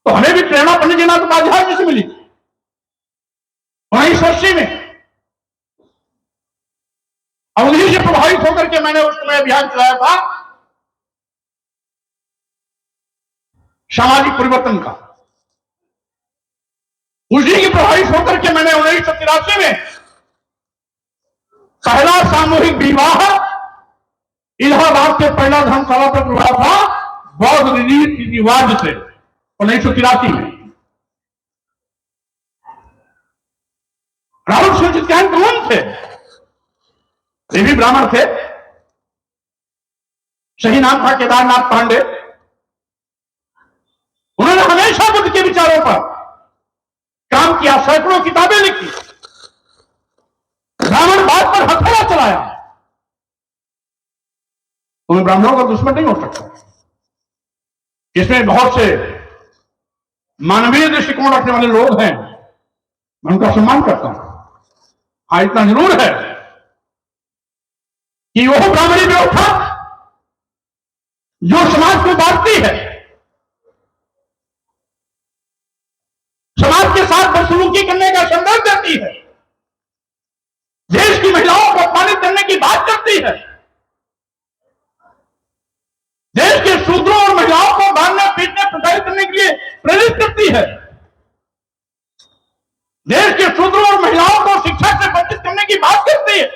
तो हमें भी प्रेरणा पंडित जगन्नाथ उपाध्याय जी से मिली 1980 में, और उन्हीं से प्रभावित होकर के मैंने उस समय अभियान चलाया था सामाजिक परिवर्तन का। उसी की प्रभावित होकर के मैंने 1983 में पहला सामूहिक विवाह इलाहाबाद के पहला धर्मशाला पर हुआ था, बौद्ध रीति रिवाज से 1983 में। राहुल सूचितकांत कौन थे? ये भी ब्राह्मण थे, सही नाम था केदारनाथ पांडे। उन्होंने हमेशा बुद्ध के विचारों पर काम किया, सैकड़ों किताबें लिखी, ब्राह्मण बात पर हथौड़ा चलाया। उन ब्राह्मणों का दुश्मन नहीं हो सकता। इसमें बहुत से मानवीय दृष्टिकोण रखने वाले लोग हैं, मैं उनका सम्मान करता हूं। हाँ, इतना जरूर है कि वह ब्राह्मणी व्यवस्था जो समाज को बांटती है, समाज के साथ बदसलूकी करने का संदर्भ देती है, देश की महिलाओं को अपमानित करने की बात करती है, देश के शूद्रों और महिलाओं को मारने पीटने प्रताड़ित करने के लिए प्रेरित करती है, देश के शूद्रों और महिलाओं को शिक्षा से वंचित करने की बात करती है,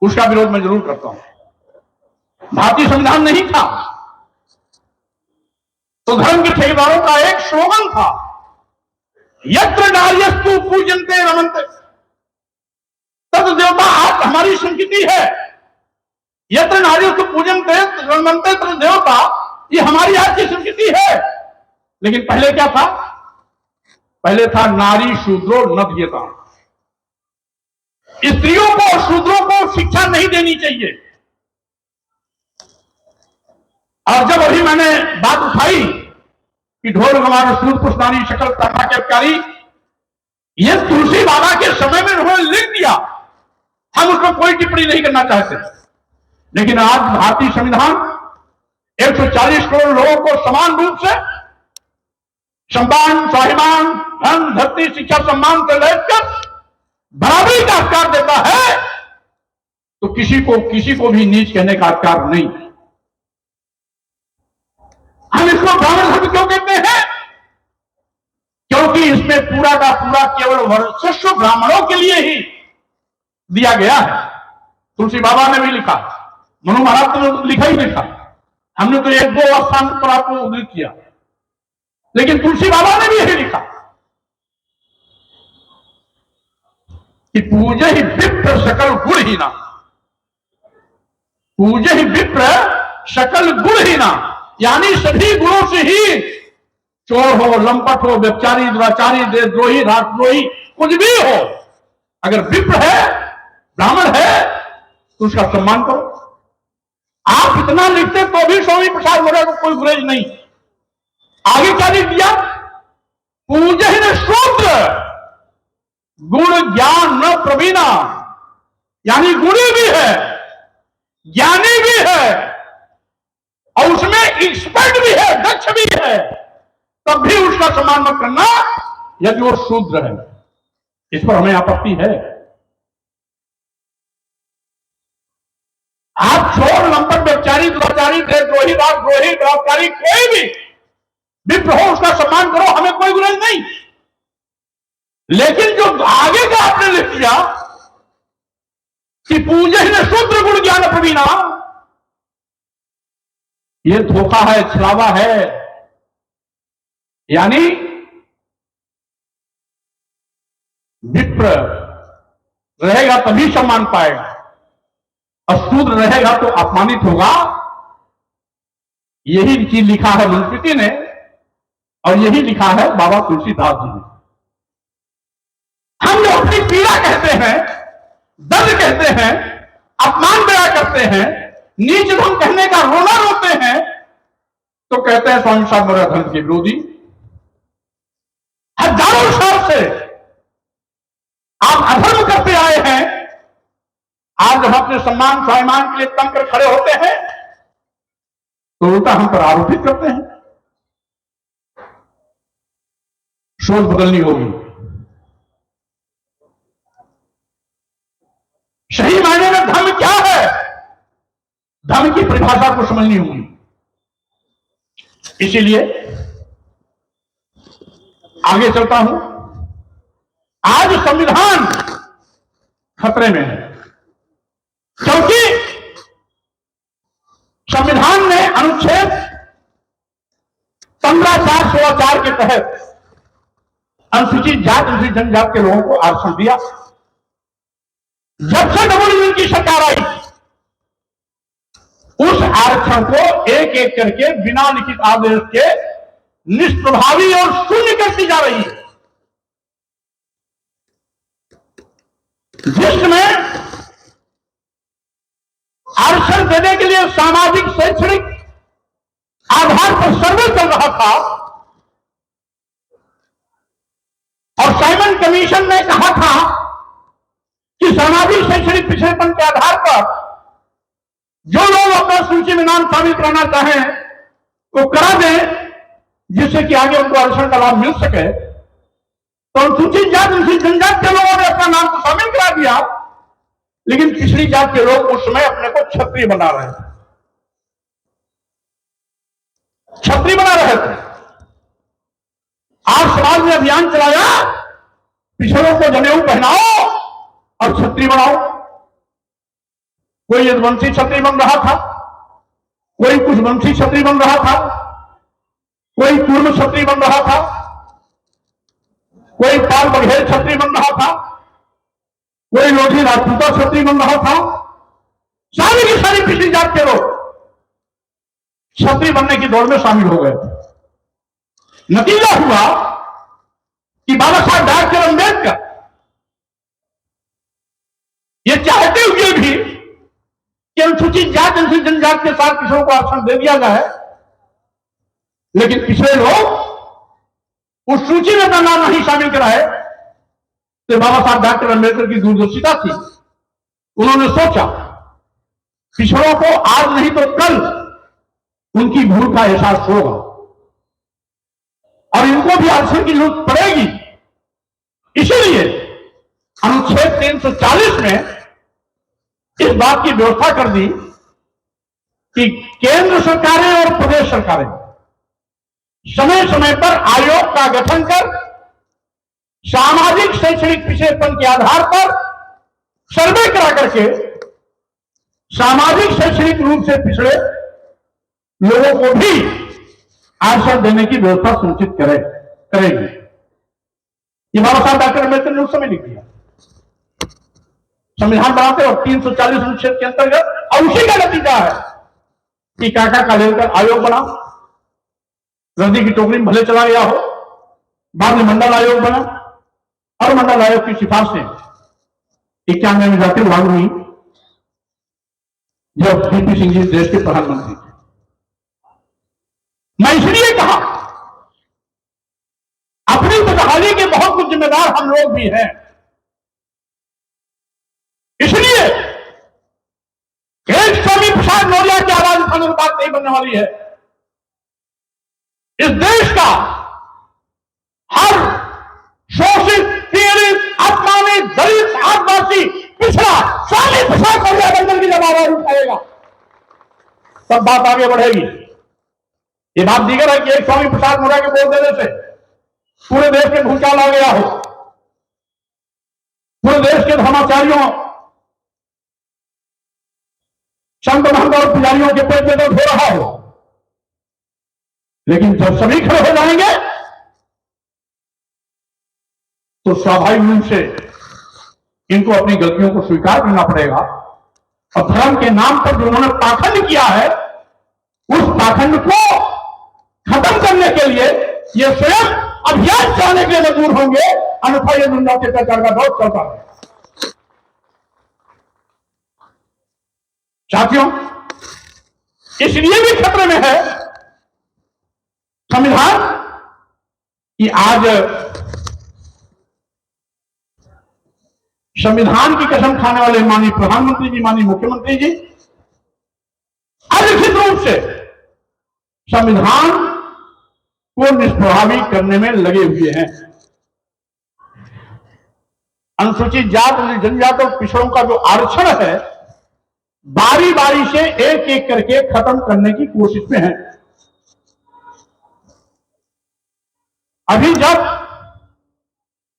उसका विरोध मैं जरूर करता हूं। भारतीय संविधान नहीं था तो धर्म के ठेकेदारों का एक स्लोगन था, यत्र नार्यस्तु पूज्यन्ते रमन्ते तद देवता आज हमारी संस्कृति है। यत्र नारी तो पूजन थे देवता, ये हमारी आज की संस्कृति है। लेकिन पहले क्या था? पहले था नारी शूद्रो न दियता। स्त्रियों को और शूद्रों को शिक्षा नहीं देनी चाहिए। और जब अभी मैंने बात उठाई कि ढोल गवार सूद पुष्टानी शकल कर्मा के अधिकारी, ये तुलसी बाबा के समय में उन्होंने लिख दिया, हम उसमें कोई टिप्पणी नहीं करना चाहते। लेकिन आज भारतीय संविधान 140 करोड़ लोगों को समान रूप से सम्मान, स्वाभिमान, धन, धरती, शिक्षा, सम्मान से लेकर बराबरी का अधिकार देता है, तो किसी को भी नीच कहने का अधिकार नहीं। हम इसको ब्राह्मण धर्म क्यों कहते हैं? क्योंकि इसमें पूरा का पूरा केवल वर्चस्व ब्राह्मणों के लिए ही दिया गया है। तुलसी बाबा ने भी लिखा, मनु महाराज ने लिखा ही लिखा, हमने तो एक दो स्थान पर आपको उद्धृत किया, लेकिन तुलसी बाबा ने भी यही लिखा कि पूजे ही विप्र सकल गुणहीना, पूजे ही विप्र सकल गुणहीना, यानी सभी गुणों से ही, चोर हो, लंपट हो, व्यभिचारी, दुराचारी, देशद्रोही, राष्ट्रद्रोही, कुछ भी हो, अगर विप्र है, ब्राह्मण है, तो उसका सम्मान करो। आप इतना लिखते तो भी स्वामी प्रसाद मौर्य को कोई गुरेज नहीं। आगे क्या लिख दिया? पूजन शूद्र गुण ज्ञान न प्रवीणा, यानी गुणी भी है, ज्ञानी भी है और उसमें एक्सपर्ट भी है, दक्ष भी है, तब भी उसका सम्मान मत करना यदि वो शूद्र है। इस पर हमें आपत्ति है। आप चोर, लंपट, व्यभिचारी, दुराचारी, देशद्रोही, राष्ट्रद्रोही, बलात्कारी, कोई भी विप्र हो, उसका सम्मान करो, हमें कोई गुरेज नहीं। लेकिन जो आगे का आपने लिख दिया कि पूजन शूद्र गुण ज्ञान प्रवीणा, ये धोखा है, छलावा है। यानी विप्र रहेगा तभी सम्मान पाएगा और शूद्र रहेगा तो अपमानित होगा। यही चीज लिखा है मनुस्मृति ने और यही लिखा है बाबा तुलसीदास जी ने। हम जो अपनी पीड़ा कहते हैं, दर्द कहते हैं, अपमान बयां करते हैं, नीच धर्म कहने का रोना रोते हैं, तो कहते हैं स्वामी साहब मौर्य धर्म के विरोधी। हजारों साल से आप अधर्म करते आए हैं, आज जब अपने सम्मान स्वाभिमान के लिए तंग कर खड़े होते हैं तो उल्टा हम पर आरोपित करते हैं। सोच बदलनी होगी। सही मायने में धर्म क्या है, धर्म की परिभाषा को समझनी होगी। इसीलिए आगे चलता हूं। आज संविधान खतरे में है, क्योंकि संविधान ने अनुच्छेद 15(4)(16)(4) के तहत अनुसूचित जाति, अनुसूचित जनजाति के लोगों को आरक्षण दिया। जब से डबल इंजन की सरकार आई, उस आरक्षण को एक एक करके बिना लिखित आदेश के निष्प्रभावी और शून्य करती जा रही है, जिसमें आरक्षण देने के लिए सामाजिक शैक्षणिक आधार पर सर्वे चल रहा था और साइमन कमीशन ने कहा था कि सामाजिक शैक्षणिक पिछड़ेपन के आधार पर जो लोग अपना सूची में नाम शामिल कराना चाहें वो करा दें, जिससे कि आगे उनको आरक्षण का लाभ मिल सके। तो अनुसूचित जाति, अनुसूचित जनजाति के लोगों ने अपना नाम तो शामिल करा दिया, लेकिन पिछड़ी जाति के लोग उस समय अपने को क्षत्रिय बना रहे थे, क्षत्रिय बना रहे थे। आज समाज ने अभियान चलाया, पिछड़ों को जनेऊ पहनाओ और क्षत्रिय बनाओ। कोई यदुवंशी क्षत्रिय बन रहा था, कोई कुछ वंशी क्षत्रिय बन रहा था, कोई पूर्व क्षत्रिय बन रहा था, कोई पाल बघेल क्षत्रिय बन रहा था। कोई लोधी राजपूता क्षत्रिय बन रहा था, सारी की सारी पिछड़ी जात के लोग क्षत्रिय बनने की दौड़ में शामिल हो गए। नतीजा हुआ कि बाबा साहब डॉक्टर अम्बेडकर ये चाहते हुए भी कि अनुसूचित जात अनुसूचित जनजात के साथ पिछड़ों को आरक्षण दे दिया जाए, लेकिन पिछड़े लोग उस सूची में अपना नाम नहीं शामिल कराए। तो बाबा साहब डॉक्टर अम्बेडकर की दूरदर्शिता थी, उन्होंने सोचा पिछड़ों को आज नहीं तो कल उनकी भूल का एहसास होगा और इनको भी आरक्षण की जरूरत पड़ेगी। इसीलिए अनुच्छेद 340 में इस बात की व्यवस्था कर दी कि केंद्र सरकारें और प्रदेश सरकारें समय समय पर आयोग का गठन कर सामाजिक शैक्षणिक पिछड़ेपन के आधार पर सर्वे करा करके सामाजिक शैक्षणिक रूप से पिछड़े लोगों को भी आरक्षण देने की व्यवस्था सुनिश्चित करेगी। ये बाबा साहब डॉक्टर अम्बेडकर ने उस समय लिख दिया, संविधान बनाते और 340 अनुच्छेद के अंतर्गत, और उसी का नतीजा है कि काका कालेलकर आयोग बना, रद्दी की टोकरी में भले चला गया हो, बाद में मंडल आयोग बना और मंडल आयोग की सिफारिशें 91 में जाकर लागू हुई जब वीपी सिंह जी देश के प्रधानमंत्री थे। मैं इसलिए कहा अपनी बदहाली के बहुत कुछ जिम्मेदार हम लोग भी हैं। इसलिए एक स्वामी प्रसाद मौर्य की आवाज उठाने की बात नहीं बनने वाली है। इस देश का हर शोषित, पीड़ित, अपमानित, दलित, आदिवासी, पिछड़ा स्वामी प्रसाद मौर्य बंधन की जब आवाज उठाएगा तब बात आगे बढ़ेगी। ये बात दीगर है कि एक स्वामी प्रसाद मौर्य के बोल देने से पूरे देश में भूचाल आ गया हो, पूरे देश के धर्माचार्यों, संत महंत और पुजारियों के पेट में दर्द हो रहा हो, लेकिन जब सभी खड़े हो जाएंगे तो स्वाभाविक रूप से इनको अपनी गलतियों को स्वीकार करना पड़ेगा और धर्म के नाम पर जो उन्होंने पाखंड किया है उस पाखंड को खत्म करने के लिए ये स्वयं अभियान चलाने के लिए मजबूर होंगे, अन्यथा ये निंदा के प्रचार का दौर चलता है। साथियों, इसलिए भी खतरे में है संविधान कि आज संविधान की कसम खाने वाले माननीय प्रधानमंत्री जी, माननीय मुख्यमंत्री जी अलिखित रूप से संविधान को निष्प्रभावी करने में लगे हुए हैं। अनुसूचित जात, जनजात और पिछड़ों का जो आरक्षण है बारी बारी से एक एक करके खत्म करने की कोशिश में है। अभी जब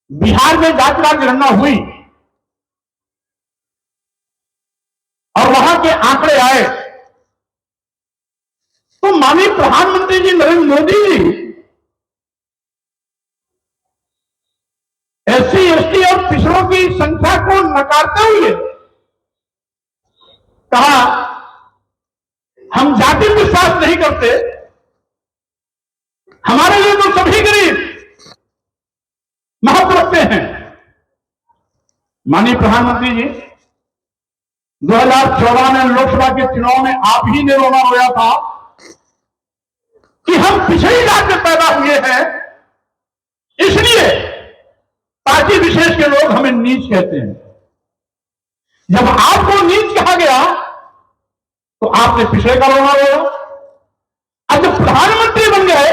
बिहार में जातिवार गणना हुई और वहां के आंकड़े आए तो माननीय प्रधानमंत्री जी नरेंद्र मोदी जी एससी, एसटी और पिछड़ों की संख्या को नकारते हुए कहा हम जाति विश्वास नहीं करते, हमारे लिए तो सभी गरीब महत्व रखते हैं। माननीय प्रधानमंत्री जी 2014 में लोकसभा के चुनाव में आप ही ने रोना रोया था कि हम पिछड़ी जात में पैदा हुए हैं, इसलिए पार्टी विशेष के लोग हमें नीच कहते हैं। जब आपको नीच कहा गया तो आपने पिछड़े का रोना रोया। अब जब प्रधानमंत्री बन गए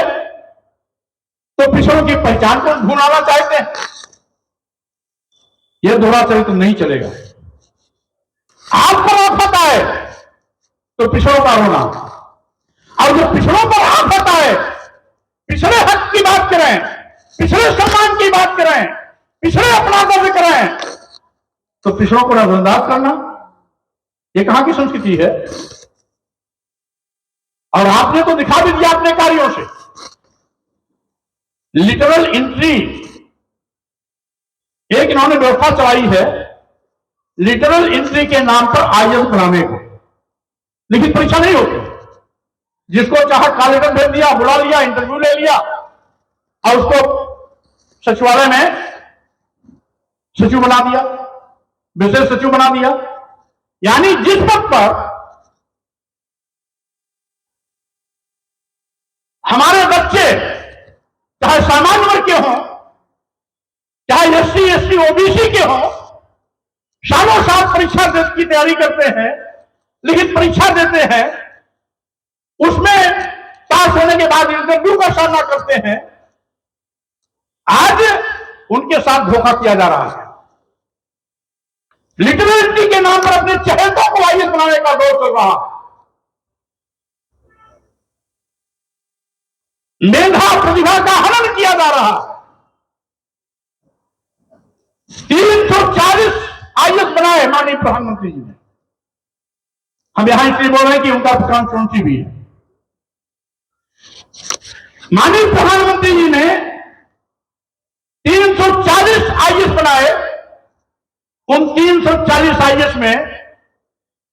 तो पिछड़ों की पहचान को ढूंढना चाहते हैं। यह दोहरा चरित्र नहीं चलेगा। आपको आफत आए तो पिछड़ों का रोना, और जब पिछड़ों पर आफत आए, पिछड़े हक की बात करें, पिछड़े सम्मान की बात करें, पिछड़े अपना दर्ज करें, तो पिछड़ों को नजरअंदाज करना ये कहां की संस्कृति है। और आपने तो दिखा भी दिया अपने कार्यों से। लिटरल एंट्री एक इन्होंने व्यवस्था चलाई है लिटरल एंट्री के नाम पर आईएएस बनाने को, लेकिन परीक्षा नहीं होती। जिसको चाहा कॉल लेटर भेज दिया, बुला लिया, इंटरव्यू ले लिया और उसको सचिवालय में सचिव बना दिया, विशेष सचिव बना दिया। यानी जिस पद पर हमारे बच्चे चाहे सामान्य वर्ग के हों, चाहे एससी एसटी ओबीसी के हों, सालों साल परीक्षा की तैयारी करते हैं, लेकिन परीक्षा देते हैं, उसमें पास होने के बाद इंटरव्यू का सामना करते हैं। आज उनके साथ धोखा किया जा रहा है। लिटरेसी के नाम पर अपने चहेतों को आईएएस बनाने का दौर चल रहा है। मेधा प्रतिभा का हनन किया जा रहा है। 340 आईएएस बनाए माननीय प्रधानमंत्री जी ने। हम यहां इसलिए बोल रहे हैं कि उनका कॉन्स्टिट्यूंसी भी है। माननीय प्रधानमंत्री जी ने 340 आईएएस बनाए। उन 340 आईएएस में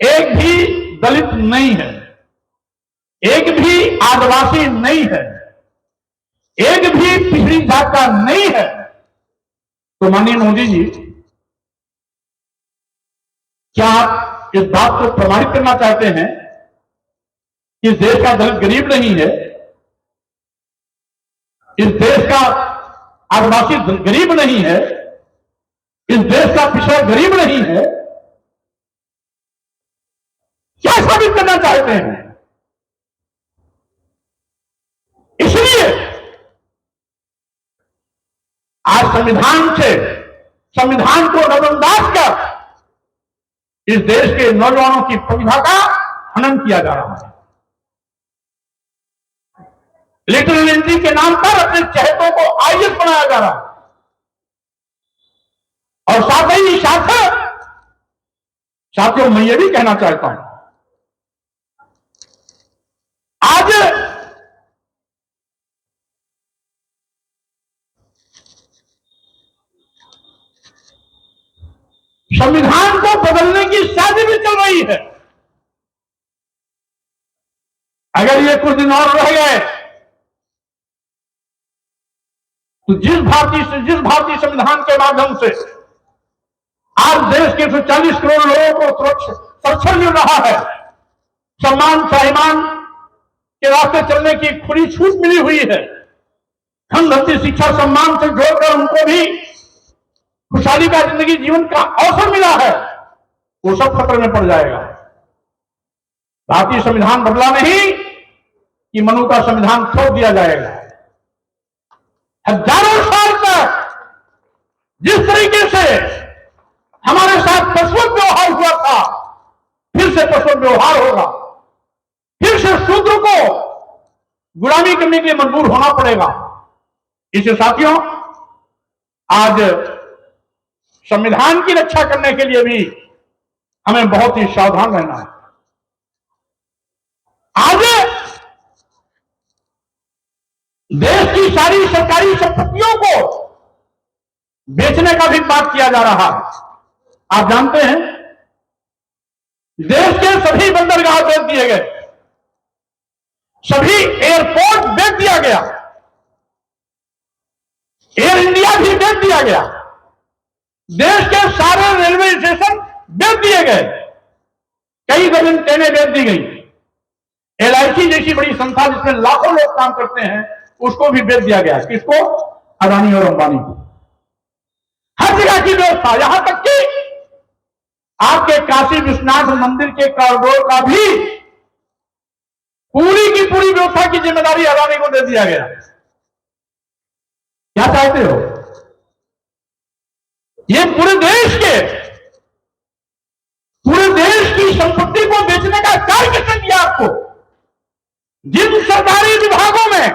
एक भी दलित नहीं है, एक भी आदिवासी नहीं है, एक भी पिछड़ी जात का नहीं है। तो माननीय मोदी जी, क्या आप इस बात को प्रमाणित करना चाहते हैं कि इस देश का दलित गरीब नहीं है, इस देश का आदिवासी गरीब नहीं है, इस देश का पिछड़ा गरीब नहीं है? क्या साबित करना चाहते हैं? इसलिए आज संविधान को नजरअंदाज कर इस देश के नौजवानों की प्रतिभा का हनन किया जा रहा है। लिटरल एंट्री के नाम पर अपने चहेतों को आईएएस बनाया जा रहा है। और साथियों, मैं ये भी कहना चाहता हूं, आज संविधान को बदलने की साजिश भी चल रही है। अगर ये कुछ दिन और रह गए तो जिस भारतीय संविधान के माध्यम से आज देश के 140 करोड़ लोगों को संरक्षण मिल रहा है, सम्मान स्वाभिमान के रास्ते चलने की खुली छूट मिली हुई है, धन धरती शिक्षा सम्मान से जोड़कर उनको भी खुशहाली का जिंदगी जीवन का अवसर मिला है, वो सब खतरे में पड़ जाएगा। भारतीय संविधान बदला नहीं कि मनु का संविधान छोड़ दिया जाएगा। हजारों साल तक जिस तरीके से हमारे साथ पशु व्यवहार हुआ था, फिर से पशु व्यवहार होगा, फिर से शूद्र को गुलामी करने के लिए मजबूर होना पड़ेगा। इससे साथियों, आज संविधान की रक्षा करने के लिए भी हमें बहुत ही सावधान रहना है। आज देश की सारी सरकारी संपत्तियों को बेचने का भी बात किया जा रहा है। आप जानते हैं, देश के सभी बंदरगाह बेच दिए गए, सभी एयरपोर्ट बेच दिया गया, एयर इंडिया भी बेच दिया गया, देश के सारे रेलवे स्टेशन बेच दिए गए, कई दर्जन ट्रेनें बेच दी गई, एलआईसी जैसी बड़ी संस्था जिसमें लाखों लोग काम करते हैं उसको भी बेच दिया गया। किसको? अदानी और अंबानी को। हर जगह की व्यवस्था, यहां तक कि आपके काशी विश्वनाथ मंदिर के कॉरिडोर का भी पूरी की पूरी व्यवस्था की जिम्मेदारी अदानी को दे दिया गया। क्या चाहते हो? ये पूरे देश की संपत्ति को बेचने का कार्य किसने दिया आपको? जिन सरकारी विभागों में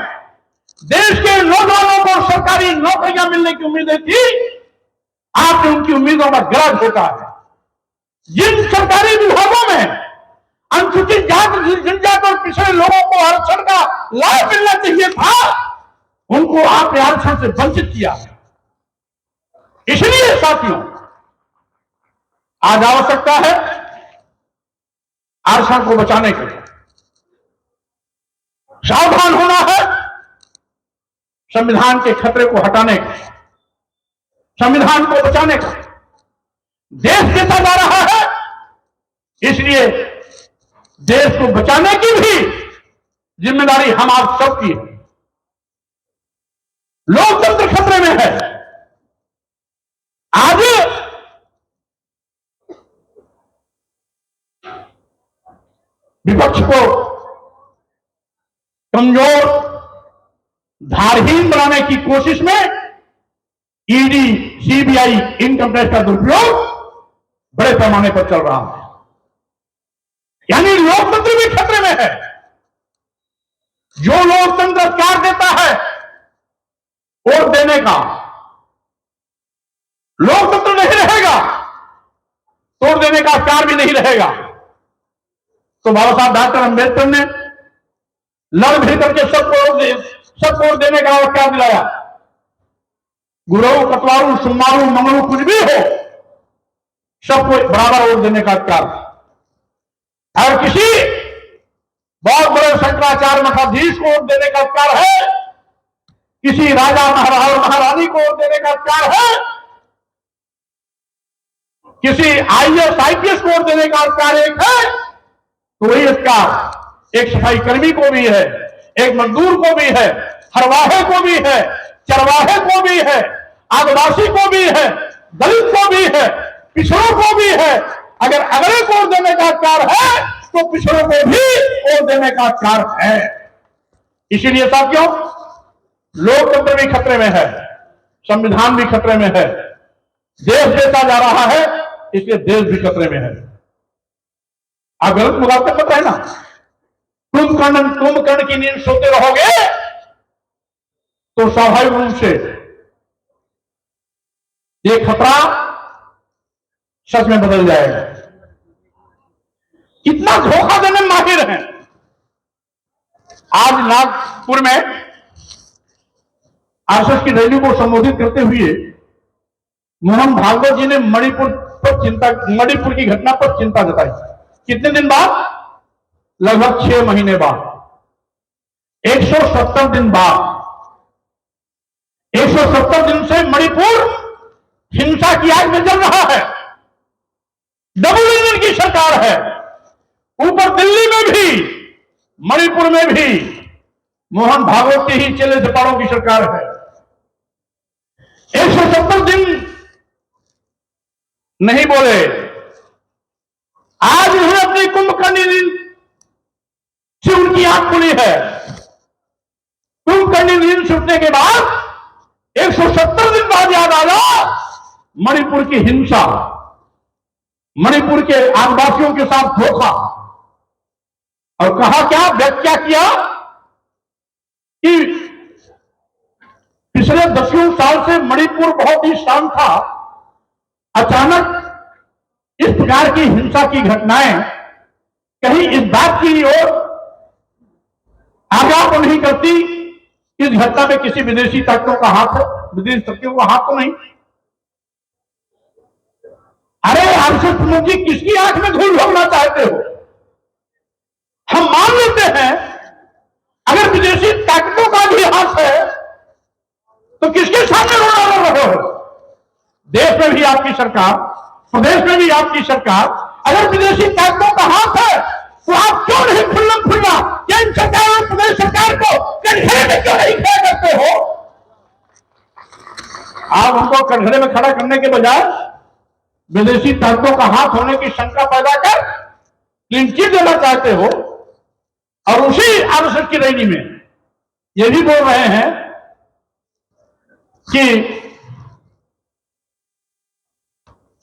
देश के नौजवानों को सरकारी नौकरियां मिलने की उम्मीदें थी, आपने उनकी उम्मीदों का गला घोटा है। जिन सरकारी विभागों में अनुसूचित जाति जनजाति और पिछड़े लोगों को आरक्षण का लाभ मिलना चाहिए था, उनको आपने आरक्षण से वंचित किया। इसलिए साथियों, आज आवश्यकता है आरक्षण को बचाने के लिए सावधान होना है, संविधान के खतरे को हटाने का, संविधान को बचाने का। देश देता जा रहा है, इसलिए देश को बचाने की भी जिम्मेदारी हम आप सबकी है। लोकतंत्र खतरे में है। आज विपक्ष को कमजोर, धारहीन बनाने की कोशिश में ईडी, सीबीआई, इनकम टैक्स का दुरुपयोग बड़े पैमाने पर चल रहा है। यानी लोकतंत्र भी खतरे में है। जो लोकतंत्र अधिकार देता है वोट देने का, लोकतंत्र नहीं रहेगा, तोड़ देने का अधिकार भी नहीं रहेगा। तो बाबा साहब डॉक्टर अंबेडकर ने लड़ भिड़ करके सबको वोट देने का अधिकार दिलाया। गुरु, कटवारू, सुमारू, मंगलू कुछ भी हो, सबको बराबर वोट देने का अधिकार। और किसी बहुत बड़े शंकराचार्य मठाधीश को वोट देने का अधिकार है, किसी राजा महाराजा और महारानी को वोट देने का अधिकार है, किसी आईएएस आईपीएस को वोट देने का अधिकार एक है, तो वही अधिकार एक सफाई कर्मी को भी है, एक मजदूर को भी है, हरवाहे को भी है, चरवाहे को भी है, आदिवासी को भी है, दलित को भी है, पिछड़ों को भी है। अगर अगले को वोट देने का अधिकार है तो पिछड़ों को भी वोट देने का अधिकार है। इसीलिए साथियों, लोकतंत्र भी खतरे में है, संविधान भी खतरे में है, देश देता जा रहा है, इसलिए देश भी खतरे में है। आप गलत मुखातिब मत रहना। कुंभकर्ण की नींद सोते रहोगे तो स्वाभाविक रूप से ये खतरा सच में बदल जाएगा। कितना धोखा देने में माहिर हैं। आज नागपुर में आरएसएस की रैली को संबोधित करते हुए मोहन भागवत जी ने मणिपुर की घटना पर चिंता जताई। कितने दिन बाद? लगभग 6 महीने बाद, 170 दिन बाद। 170 दिन से मणिपुर हिंसा की आग में जल रहा है। डबल इंजन की सरकार है। ऊपर दिल्ली में भी, मणिपुर में भी मोहन भागवत के ही चेले चपाड़ों की सरकार है। 170 दिन नहीं बोले। आज उन्हें अपनी कुंभकर्ण नींद से उनकी आंख खुली है। कुंभकर्ण नींद छूटने के बाद 170 दिन बाद याद आया मणिपुर की हिंसा, मणिपुर के आदिवासियों के साथ धोखा। और कहा क्या, व्यक्त क्या किया कि पिछले 10 साल से मणिपुर बहुत ही शांत था, अचानक इस प्रकार की हिंसा की घटनाएं कहीं इस बात की ओर आगाह तो नहीं करती इस घटना में किसी विदेशी ताकतों का हाथ है, विदेशी शक्तियों का हाथ तो नहीं। अरे आरएसएस प्रमुख जी, किसकी आंख में धूल झोंकना चाहते हो? हम मान लेते हैं अगर विदेशी ताकतों का भी हाथ है तो किसके सामने रोना रहे हो? देश में भी आपकी सरकार, प्रदेश में भी आपकी सरकार, अगर विदेशी ताकतों का हाथ है तो आप क्यों नहीं खुल्ला केंद्र सरकार और प्रदेश सरकार को कटघरे में क्यों नहीं खड़ा करते हो? आप हमको कटघरे में खड़ा करने के बजाय विदेशी ताकतों का हाथ होने की शंका पैदा कर क्लीन चिट देना चाहते हो। और उसी आरएसएस की रैली में ये भी बोल रहे हैं कि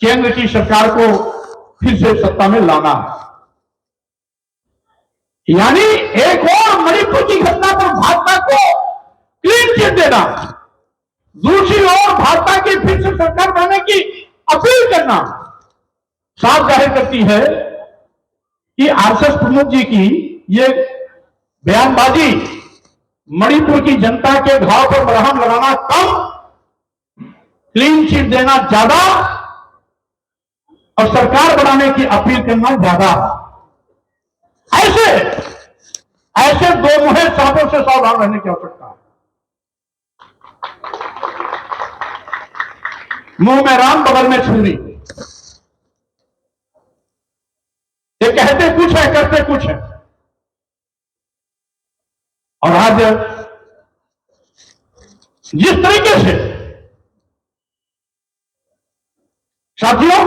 केंद्र की सरकार को फिर से सत्ता में लाना है। यानी एक और मणिपुर की घटना पर भाजपा को क्लीन चिट देना, दूसरी ओर भाजपा की फिर से सरकार बनाने की अपील करना साफ जाहिर करती है कि आरएसएस प्रमुख जी की ये बयानबाजी मणिपुर की जनता के घाव पर मरहम लगाना कम, क्लीन चिट देना ज्यादा, और सरकार बनाने की अपील करना ज्यादा। ऐसे ऐसे दो मुहे सांपों से सावधान रहने की आवश्यकता है। मुंह में राम बगल में छुरी, ये कहते कुछ है करते कुछ है। और आज जिस तरीके से साथियों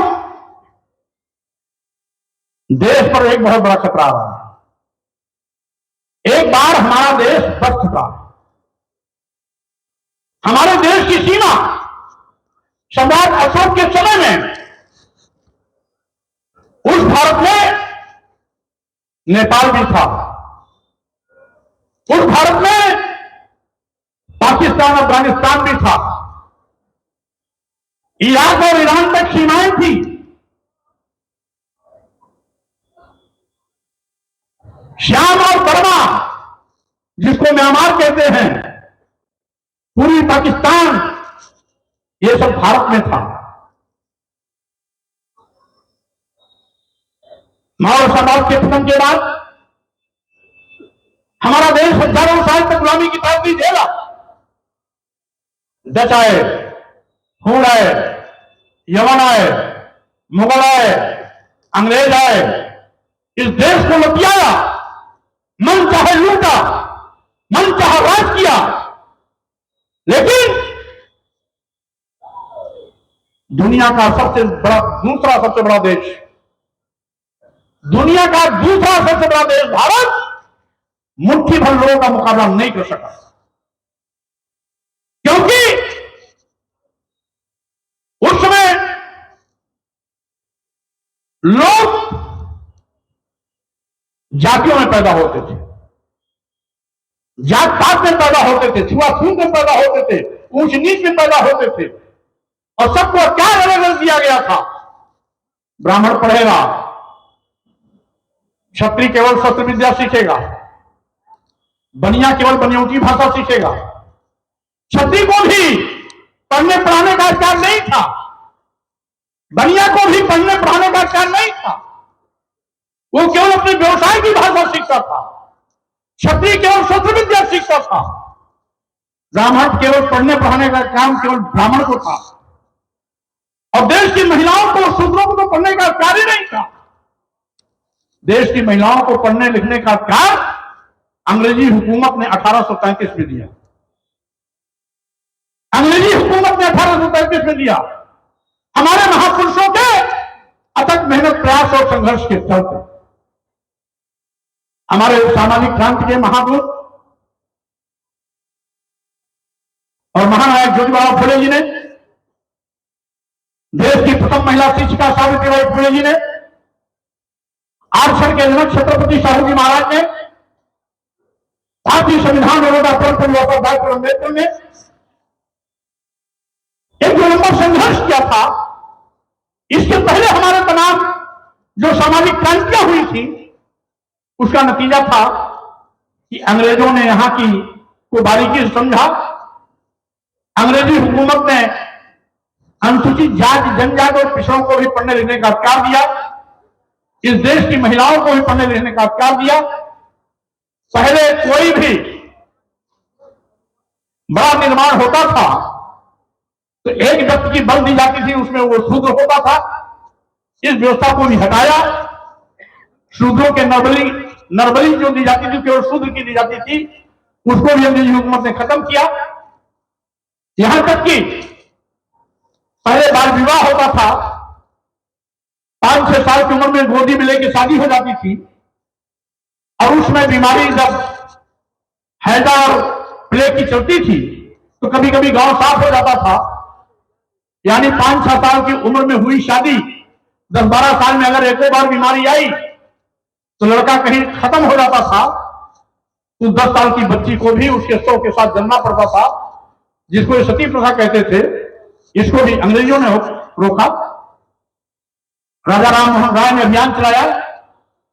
देश पर एक बहुत बड़ा खतरा आ रहा है। एक बार हमारा देश बच चुका है। हमारे देश की सीमा सम्राट अशोक के समय में उस भारत में नेपाल भी था, उस भारत में पाकिस्तान अफगानिस्तान भी था, इराक और ईरान तक सीमाएं थी। श्याम और बर्मा जिसको म्यांमार कहते हैं, पूरी पाकिस्तान, ये सब भारत में था। मौर्य साम्राज्य के पतन के बाद हमारा देश हजारों साल तक गुलामी की ताकत झेला। डच आए, हुन आए, यमन आए, मुगल आए, अंग्रेज आए, इस देश को लुटियाया, मन चाहे लूटा, मन चाहे राज किया। लेकिन दुनिया का दूसरा सबसे बड़ा देश, दुनिया का दूसरा सबसे बड़ा देश भारत मुट्ठी भर लोगों का मुकाबला नहीं कर सका, क्योंकि उस समय लोग जातियों में पैदा होते थे, जात पात में पैदा होते थे, छुआछूत में पैदा होते थे, ऊंच नीच में पैदा होते थे, और सबको क्या अलग दिया गया था। ब्राह्मण पढ़ेगा, क्षत्रिय केवल शस्त्र विद्या सीखेगा, बनिया केवल बनियोटी भाषा सीखेगा। क्षत्रिय को भी पढ़ने पढ़ाने का अधिकार नहीं था, बनिया को भी पढ़ने पढ़ाने का अधिकार नहीं था, वो केवल अपने व्यवसाय की भाषा सीखता था। क्षत्रिय केवल शस्त्र विद्या सीखता था, ब्राह्मण केवल पढ़ने पढ़ाने का काम केवल ब्राह्मण को था। और देश की महिलाओं को, शूद्रों को तो पढ़ने का अधिकार ही नहीं था। देश की महिलाओं को पढ़ने लिखने का अधिकार अंग्रेजी हुकूमत ने 1833 में दिया। अंग्रेजी हुकूमत ने 1833 में दिया, हमारे महापुरुषों के अथक मेहनत, प्रयास और संघर्ष के चलते। हमारे सामाजिक क्रांति के महादूत और महानायक ज्योतिबा फुले जी ने, देश की प्रथम महिला शिक्षिका सावित्रीबाई फुले जी ने, आरक्षण के जनक छत्रपति शाहू जी महाराज ने, भारतीय संविधान व्यवस्था डॉक्टर अम्बेडकर ने एक जो लंबा संघर्ष किया था। इसके पहले हमारे तमाम जो सामाजिक क्रांतियां हुई थी, उसका नतीजा था कि अंग्रेजों ने यहां की को बारीकी से समझा। अंग्रेजी हुकूमत ने अनुसूचित जाति, जनजाति और पिछड़ों को भी पढ़ने लिखने का अधिकार दिया। इस देश की महिलाओं को भी पढ़ने लिखने का अधिकार दिया। पहले कोई भी बड़ा निर्माण होता था तो एक व्यक्ति की बल दी जाती थी, उसमें वो शूद्र होता था। इस व्यवस्था को भी हटाया। शूद्रों के नरबली जो दी जाती थी, केवल शूद्र की दी जाती थी, उसको भी अंग्रेजी हुकूमत ने खत्म किया। यहां तक कि पहले बाल विवाह होता था, 5-6 साल की उम्र में गोदी में लेके शादी हो जाती थी, और उसमें बीमारी जब हैजा और प्लेग की चलती थी तो कभी कभी गांव साफ हो जाता था। यानी 5-6 साल की उम्र में हुई शादी 10-12 साल में अगर एक बार बीमारी आई तो लड़का कहीं खत्म हो जाता था। तो 10 साल की बच्ची को भी उसके शव के साथ जलना पड़ता था, जिसको सती प्रथा कहते थे। इसको भी अंग्रेजों ने रोका। राजा राम मोहन राय ने अभियान चलाया,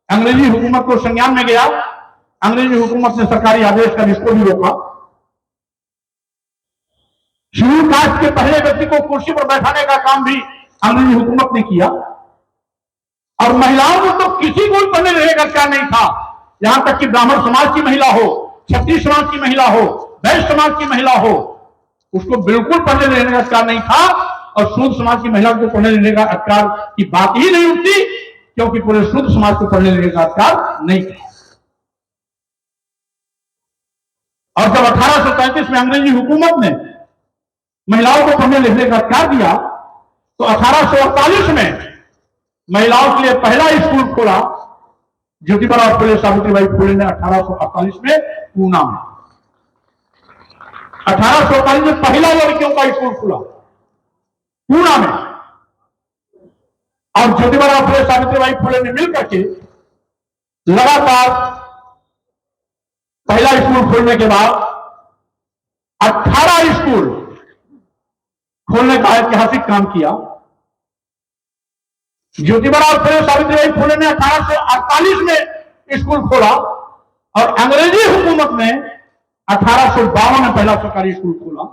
अंग्रेजी हुकूमत को संज्ञान में गया। अंग्रेजी हुकूमत ने सरकारी आदेश कर इसको भी रोका। शेड्यूल कास्ट के पहले व्यक्ति को कुर्सी पर बैठाने का काम भी अंग्रेजी हुकूमत ने किया। और महिलाओं को तो किसी को भी पढ़ने देने का अधिकार नहीं था। यहां तक कि ब्राह्मण समाज की महिला हो, क्षत्रिय समाज की महिला हो, वैश्य समाज की महिला हो, उसको बिल्कुल पढ़ने देने का अधिकार नहीं था। और शूद्र समाज की महिला को पढ़ने देने का अधिकार की बात ही नहीं उठती, क्योंकि पूरे शूद्र समाज को पढ़ने देने का अधिकार नहीं था। और जब 1833 में अंग्रेजी हुकूमत ने महिलाओं को पढ़ने लिखने का अधिकार दिया, तो 1848 में महिलाओं के लिए पहला स्कूल खोला ज्योतिबा फुले सावित्रीबाई फुले ने 1848 में पूना में। 1848 में पहला लड़कियों का स्कूल खुला पूना में। और ज्योतिबा फुले सावित्रीबाई फुले ने मिलकर के लगातार पहला स्कूल खोलने के बाद 18 स्कूल खोलने का ऐतिहासिक काम किया। ज्योतिबा फुले सावित्रीबाई फुले ने 1848 में स्कूल खोला और अंग्रेजी हुकूमत ने 1852 में पहला सरकारी स्कूल खोला,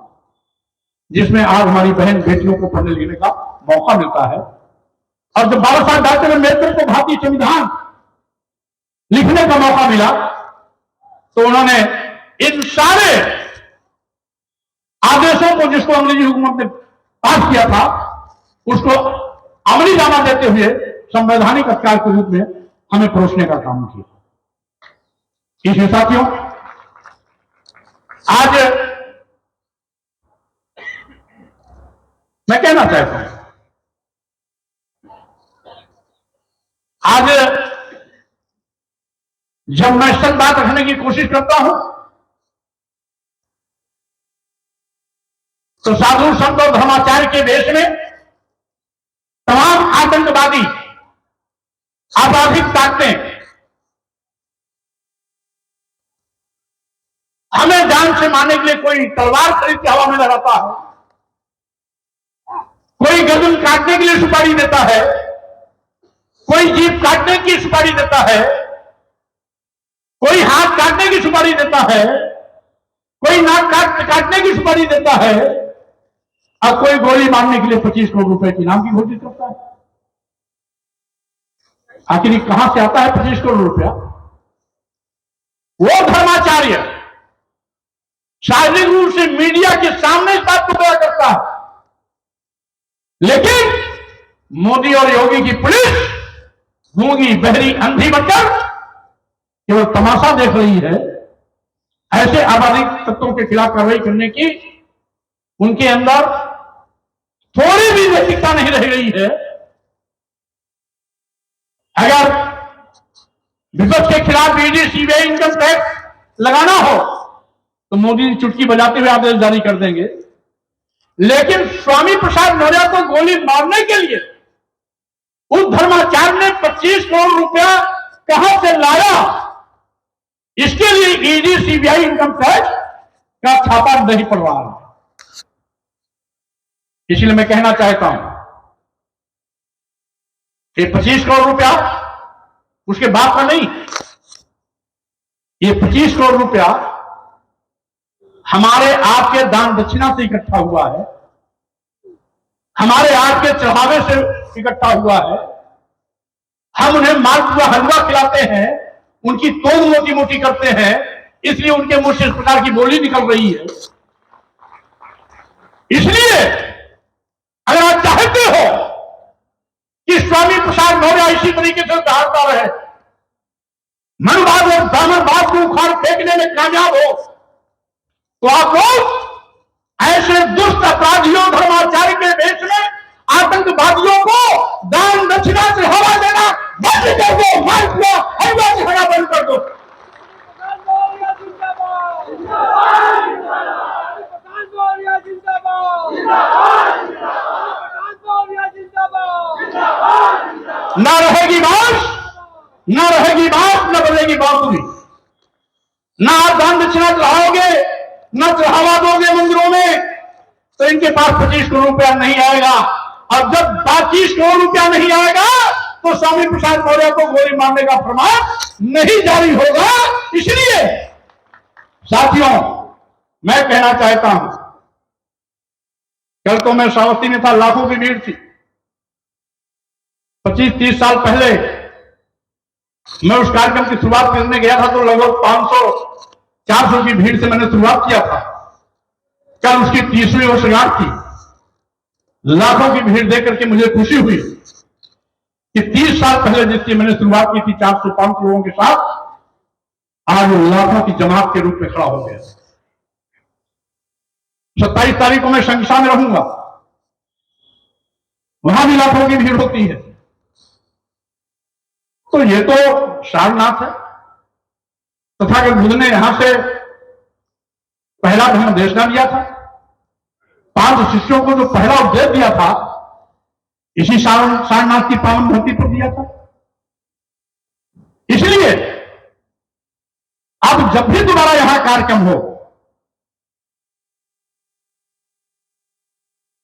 जिसमें आज हमारी बहन बेटियों को पढ़ने लिखने का मौका मिलता है। और जब बाबा साहब डॉक्टर अम्बेडकर को भारतीय संविधान लिखने का मौका मिला, तो उन्होंने इन सारे आदेशों को, जिसको अंग्रेजी हुकूमत ने पास किया था, उसको अमली जामा देते हुए संवैधानिक अधिकार के रूप में हमें परोसने का काम किया। इसलिए साथियों, आज मैं कहना चाहता हूं, आज जब मैं सच बात रखने की कोशिश करता हूं, तो साधु संत और धर्माचार्य के देश में तमाम आतंकवादी आपराधिक ताकतें हमें जान से मारने के लिए कोई तलवार खरीद के हवा में लगाता है, कोई गर्दन काटने के लिए सुपारी देता है, कोई जीभ काटने की सुपारी देता है, कोई हाथ काटने की सुपारी देता है, कोई नाक काटने की सुपारी देता है, और कोई गोली मारने के लिए 25 करोड़ रुपए की इनाम की घोषित करता है। आखिर कहां से आता है 25 करोड़ रुपया? वो धर्माचार्य शारीरिक रूप से मीडिया के सामने इस बात को बयां करता है, लेकिन मोदी और योगी की पुलिस गूंगी बहरी अंधी बनकर केवल तमाशा देख रही है। ऐसे आपराधिक तत्वों के खिलाफ कार्रवाई करने की उनके अंदर थोड़ी भी नैतिकता नहीं रह गई है। अगर विपक्ष के खिलाफ ईडी, सीबीआई, इनकम टैक्स लगाना हो तो मोदी जी चुटकी बजाते हुए आदेश जारी कर देंगे, लेकिन स्वामी प्रसाद मौर्य को गोली मारने के लिए उस धर्माचार्य ने 25 करोड़ रुपया कहां से लाया, इसके लिए ईडी, सीबीआई, इनकम टैक्स का छापा नहीं पड़ रहा है। इसलिए मैं कहना चाहता हूं कि 25 करोड़ रुपया उसके बाप का नहीं, ये 25 करोड़ रुपया हमारे आपके दान दक्षिणा से इकट्ठा हुआ है, हमारे आपके चढ़ावे से इकट्ठा हुआ है। हम उन्हें मालपुआ हलवा खिलाते हैं, उनकी तोड़ मोटी मोटी करते हैं, इसलिए उनके मुंह से इस प्रकार की बोली निकल रही है। इसलिए अगर आप चाहते हो कि स्वामी प्रसाद मौर्य इसी तरीके से उदाहरता रहे, मनवाद और ब्राह्मणवाद को उखाड़ फेंकने में कामयाब हो, तो आप लोग ऐसे दुष्ट अपराधियों, धर्माचार्य के देश में आतंकवादियों को दान दक्षिणा से हवा देना बंद कर दो, मालपुआ हलवा से हवा बंद कर दो। ना रहेगी बात, ना रहेगी बात, न बदलेगी बातुरी। ना आप दान दक्षिणा चढ़ाओगे, न चढ़ावा दोगे मंदिरों में, तो इनके पास 25 करोड़ रुपया नहीं आएगा। और जब 25 करोड़ रुपया नहीं आएगा तो स्वामी प्रसाद मौर्य को गोली मारने का फरमान नहीं जारी होगा। इसलिए साथियों, मैं कहना चाहता हूं, कल तो मैं श्रावस्ती में था, लाखों की भीड़ थी, 25-30 साल पहले मैं उस कार्यक्रम की शुरुआत करने गया था तो लगभग 500-400 की भीड़ से मैंने शुरुआत किया था। कल उसकी 30वीं वर्षगांठ थी। लाखों की भीड़ देख करके मुझे खुशी हुई कि 30 साल पहले जिसकी मैंने शुरुआत की थी 400-500 लोगों के साथ, आज लाखों की जमात के रूप में खड़ा हो गया। 27 तारीख को मैं शंखा में रहूंगा, वहां भी लाखों की भीड़ होती है। तो ये तो सारनाथ है। तथागत बुद्ध ने यहां से पहला धर्म देशना दिया था। 5 शिष्यों को जो पहला उपदेश दिया था इसी सारनाथ की पावन धरती पर दिया था। इसलिए अब जब भी दोबारा यहां कार्यक्रम हो,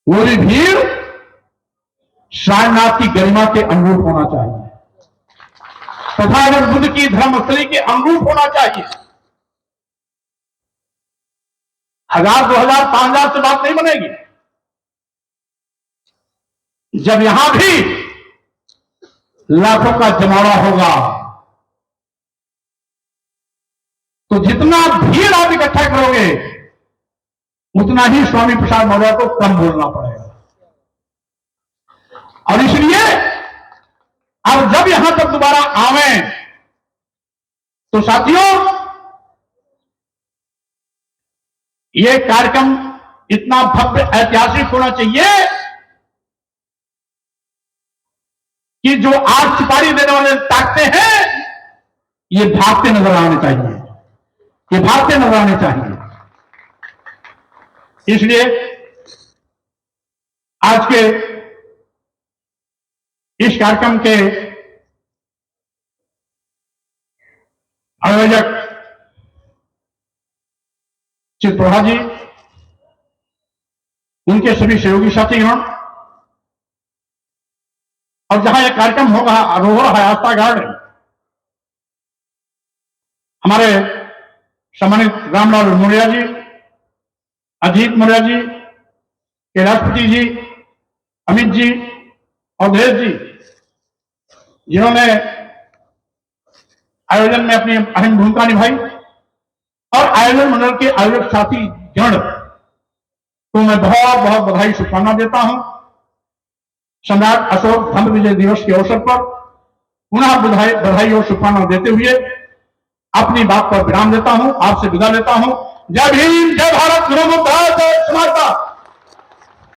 वो भी भीड़ सारनाथ की गरिमा के अनुरूप होना चाहिए, तथागत बुद्ध की धर्मस्थली के अनुरूप होना चाहिए। 1000, 2000, 5000 से बात नहीं बनेगी। जब यहां भी लाखों का जमावड़ा होगा तो जितना भीड़ आप इकट्ठा करोगे उतना ही स्वामी प्रसाद मौर्य को कम बोलना पड़ेगा। और इसलिए अब जब यहां तक दोबारा आवे तो साथियों, यह कार्यक्रम इतना भव्य ऐतिहासिक होना चाहिए कि जो आज चिपाड़ी देने वाले ताकते हैं ये भागते नजर आने चाहिए, ये भागते नजर आने चाहिए। इसलिए आज के इस कार्यक्रम के आयोजक चित्रप्रभा जी, उनके सभी सहयोगी साथीगण, और जहां यह कार्यक्रम होगा अरोहा है आस्था गार्डन, हमारे सम्मानित रामलाल मौर्य जी, अजीत मौर्य जी, कैलाशपति जी, अमित जी और देश जी, जिन्होंने आयोजन में अपनी अहम भूमिका निभाई, और आयोजन मंडल के आयोजक साथी गण को मैं बहुत बहुत बधाई शुभकामना देता हूं। सम्राट अशोक धर्म विजय दिवस के अवसर पर पुनः बधाई और शुभकामना देते हुए अपनी बात पर विराम देता हूं, आपसे विदा लेता हूं। जय भीम, जय भारत, जय समर्थ।